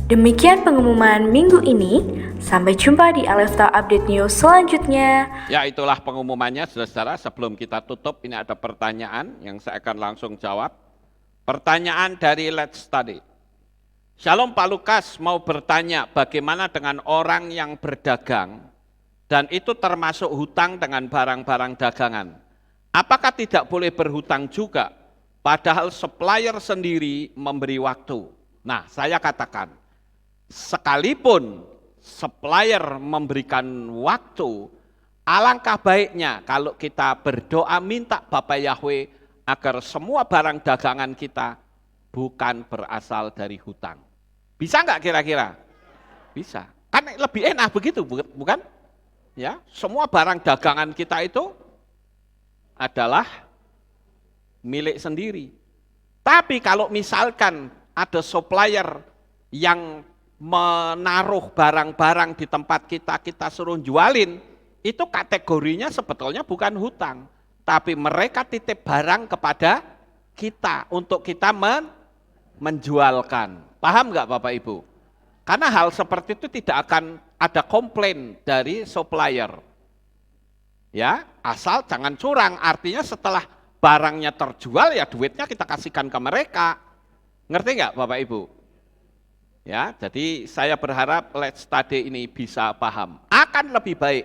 Demikian pengumuman minggu ini. Sampai jumpa di Aleftal Update News selanjutnya.
Ya, itulah pengumumannya, saudara-saudara. Sebelum kita tutup, ini ada pertanyaan yang saya akan langsung jawab. Pertanyaan dari Let's Study. Shalom Pak Lukas, mau bertanya bagaimana dengan orang yang berdagang dan itu termasuk hutang dengan barang-barang dagangan. Apakah tidak boleh berhutang juga? Padahal supplier sendiri memberi waktu. Nah, saya katakan, sekalipun supplier memberikan waktu, alangkah baiknya kalau kita berdoa minta Bapak Yahweh agar semua barang dagangan kita bukan berasal dari hutang. Bisa nggak kira-kira? Bisa. Kan lebih enak begitu, bukan? Ya, semua barang dagangan kita itu adalah milik sendiri. Tapi kalau misalkan ada supplier yang menaruh barang-barang di tempat kita suruh jualin, itu kategorinya sebetulnya bukan hutang, tapi mereka titip barang kepada kita untuk kita menjualkan. Paham nggak Bapak Ibu? Karena hal seperti itu tidak akan ada komplain dari supplier. Ya, asal jangan curang, artinya setelah barangnya terjual ya duitnya kita kasihkan ke mereka. Ngerti nggak Bapak Ibu? Ya, jadi saya berharap Let's Study ini bisa paham. Akan lebih baik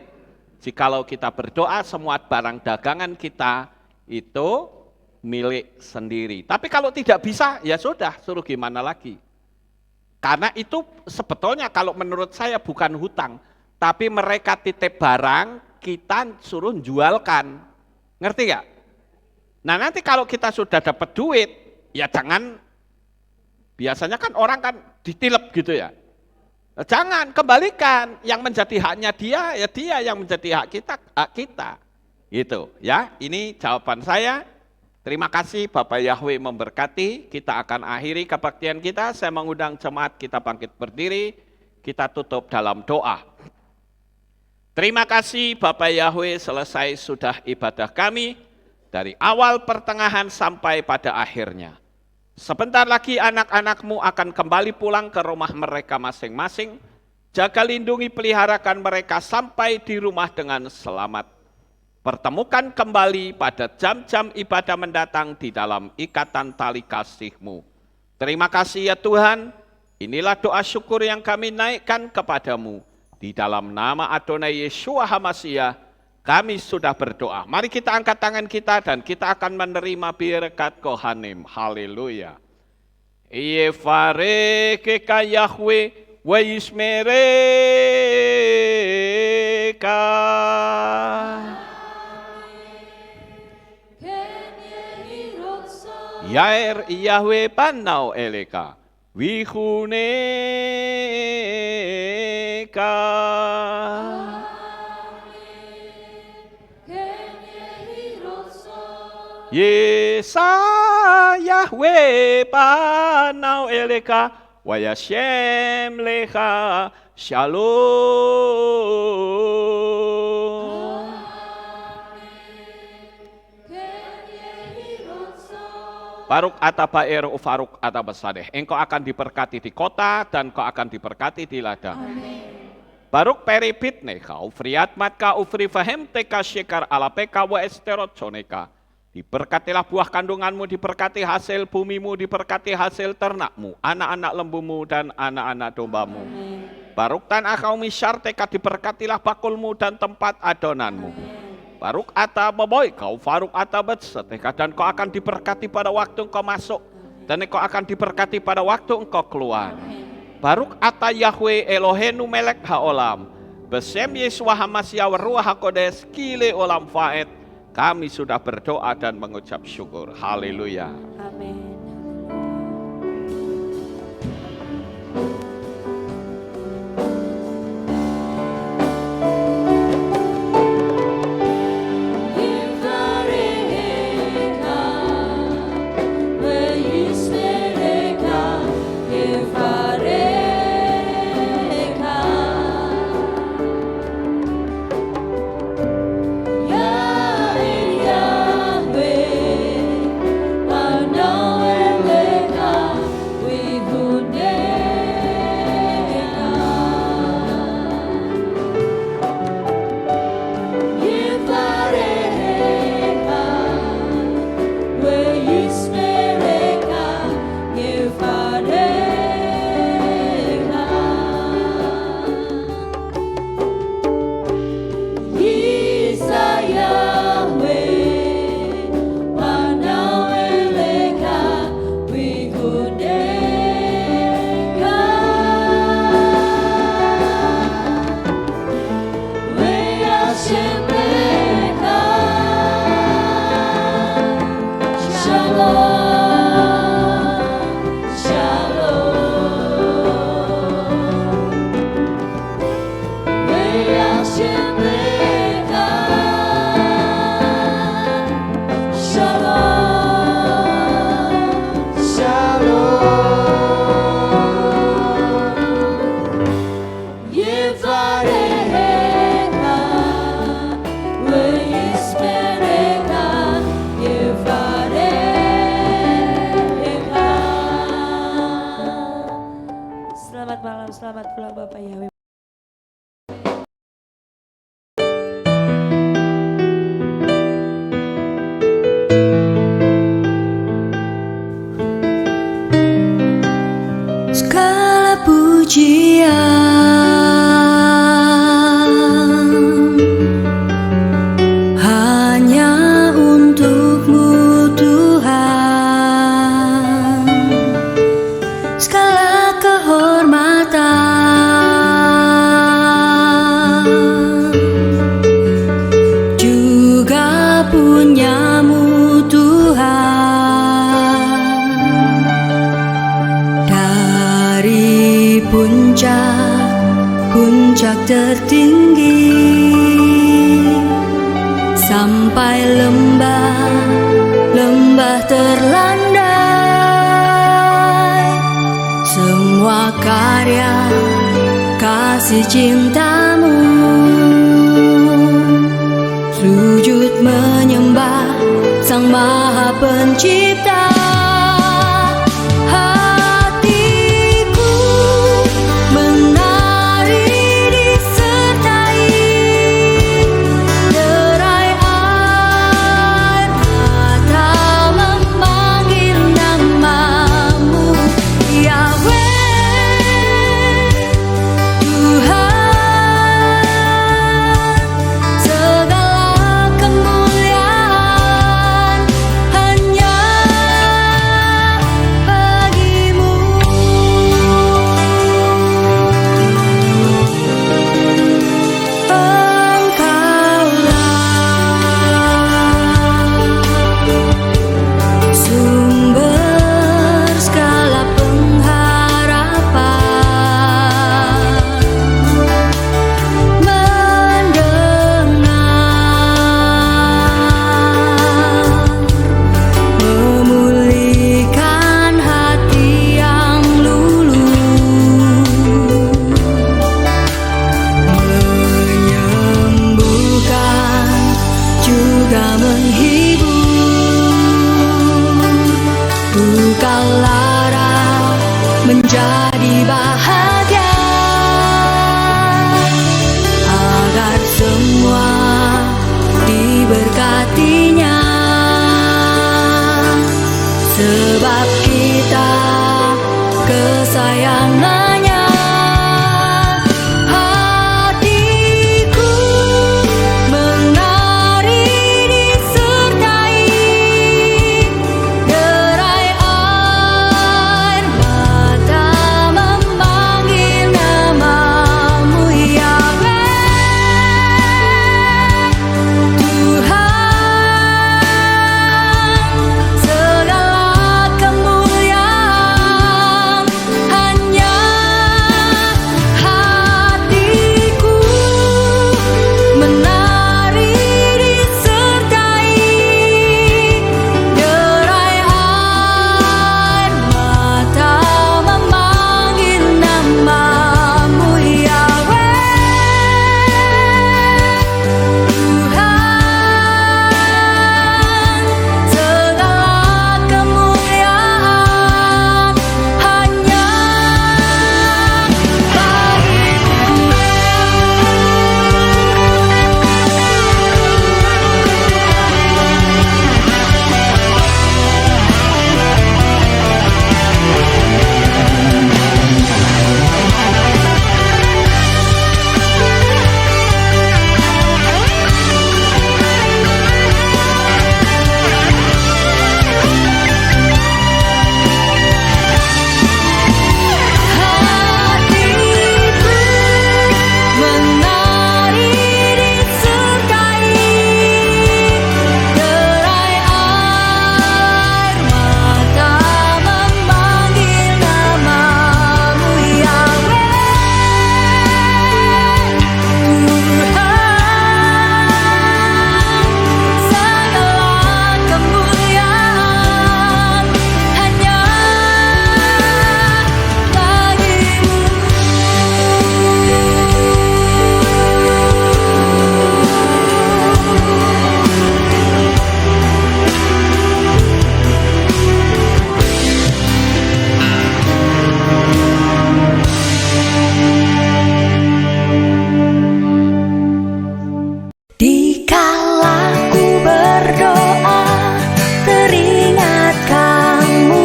jikalau kita berdoa semua barang dagangan kita itu milik sendiri. Tapi kalau tidak bisa, ya sudah, suruh gimana lagi. Karena itu sebetulnya kalau menurut saya bukan hutang, tapi mereka titip barang, kita suruh jualkan. Ngerti nggak? Nah nanti kalau kita sudah dapat duit, ya jangan, biasanya kan orang kan ditilep gitu ya. Jangan, kembalikan, yang menjadi haknya dia, ya dia yang menjadi hak kita. Gitu ya, ini jawaban saya. Terima kasih Bapak Yahweh memberkati. Kita akan akhiri kebaktian kita. Saya mengundang jemaat kita bangkit berdiri. Kita tutup dalam doa. Terima kasih Bapak Yahweh, selesai sudah ibadah kami. Dari awal pertengahan sampai pada akhirnya. Sebentar lagi anak-anak-Mu akan kembali pulang ke rumah mereka masing-masing. Jaga lindungi peliharakan mereka sampai di rumah dengan selamat. Pertemukan kembali pada jam-jam ibadah mendatang di dalam ikatan tali kasih-Mu. Terima kasih ya Tuhan, inilah doa syukur yang kami naikkan kepadamu. Di dalam nama Adonai Yeshua HaMashiach, kami sudah berdoa. Mari kita angkat tangan kita dan kita akan menerima berkat Kohanim. Haleluya. Yefare keka Yahweh wa yismereka. Yair Yahweh panau eleka. Wihuneka. Yesa Yahweh panau eleka wa Yashem lecha shalom. Baruk ataba er ufaruk ataba sadeh. Engkau akan diberkati di kota dan kau akan diberkati di ladang. Baruk peripit neka ufriat matka ufri fahem teka syekar alapeka wa esterot choneka. Diberkatilah buah kandunganmu, diberkati hasil bumimu, diberkati hasil ternakmu, anak-anak lembumu dan anak-anak dombamu. Baruk tanah kaum misyar teka diberkatilah bakulmu dan tempat adonanmu. Baruk ata boboy kau faruk ata betseteka dan kau akan diberkati pada waktu engkau masuk dan engkau akan diberkati pada waktu engkau keluar. Baruk ata Yahweh Elohenu melek haolam besem Yesua hamasya ruah hakodes kile olam faed. Kami sudah berdoa dan mengucap syukur. Haleluya.
Amin. Selamat pulang Bapak Yahweh.
Segala pujian hanya untuk-Mu Tuhan, segala kehormatan juga punya-Mu Tuhan. Dari puncak tertinggi sampai lembah terlandai, semua karya kasih cinta-Mu, sujud menyembah Sang Maha Pencipta.
Hanya
kau larang menjadi bahagia, agar semua diberkatinya. Sebab kita kesayangannya. Hatiku menari disertai derai air mata memanggil namamu Yahweh. Tuhan, segala kemuliaan hanya hatiku menari disertai derai air mata memanggil namamu Yahweh. Tuhan, segala kemuliaan hanya hatiku menari disertai derai air mata memanggil namamu Yahweh. Tuhan, segala kemuliaan hanya dikala ku berdoa teringat kamu,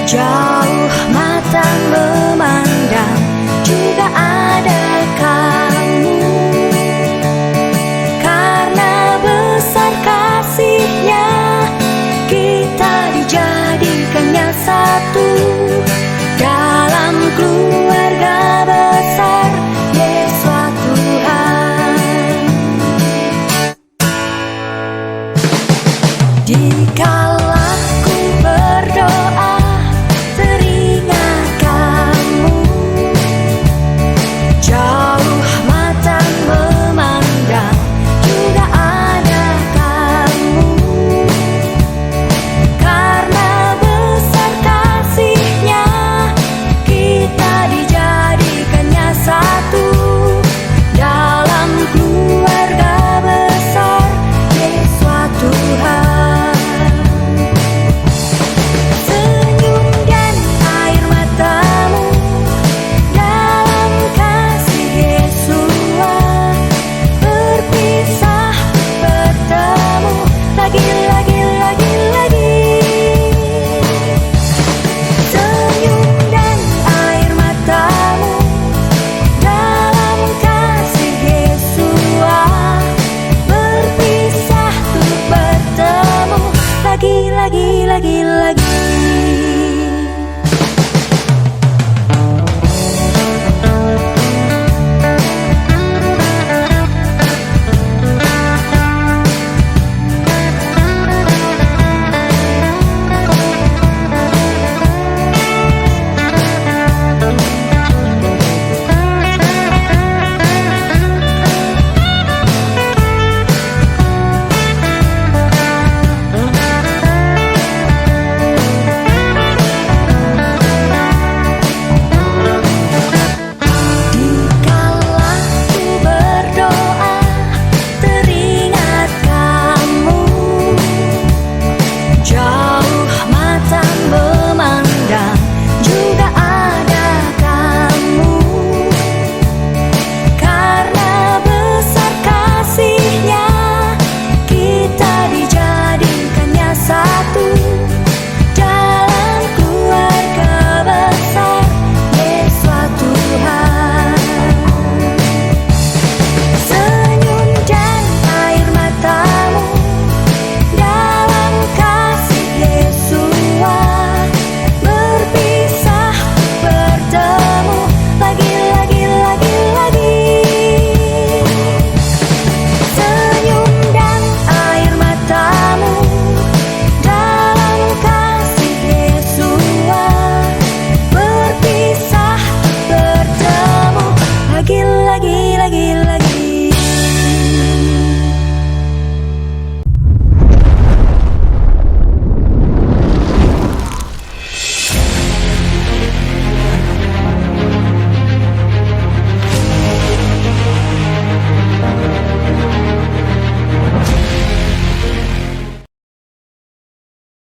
jauh mata memandang juga ada kamu. Karena besar kasih-Nya kita dijadikannya satu dalam keluarga besar Yesus Tuhan. Dikala ku berdoa teringat kamu, jauh mata memandang juga ada kamu. Karena besar kasih-Nya kita dijadikannya satu dalam keluarga besar Yesus Tuhan. Senyum dan air matamu dalam kasih Yesus, berpisah bertemu lagi. Senyum dan air matamu dalam kasih Yesus, berpisah untuk bertemu lagi.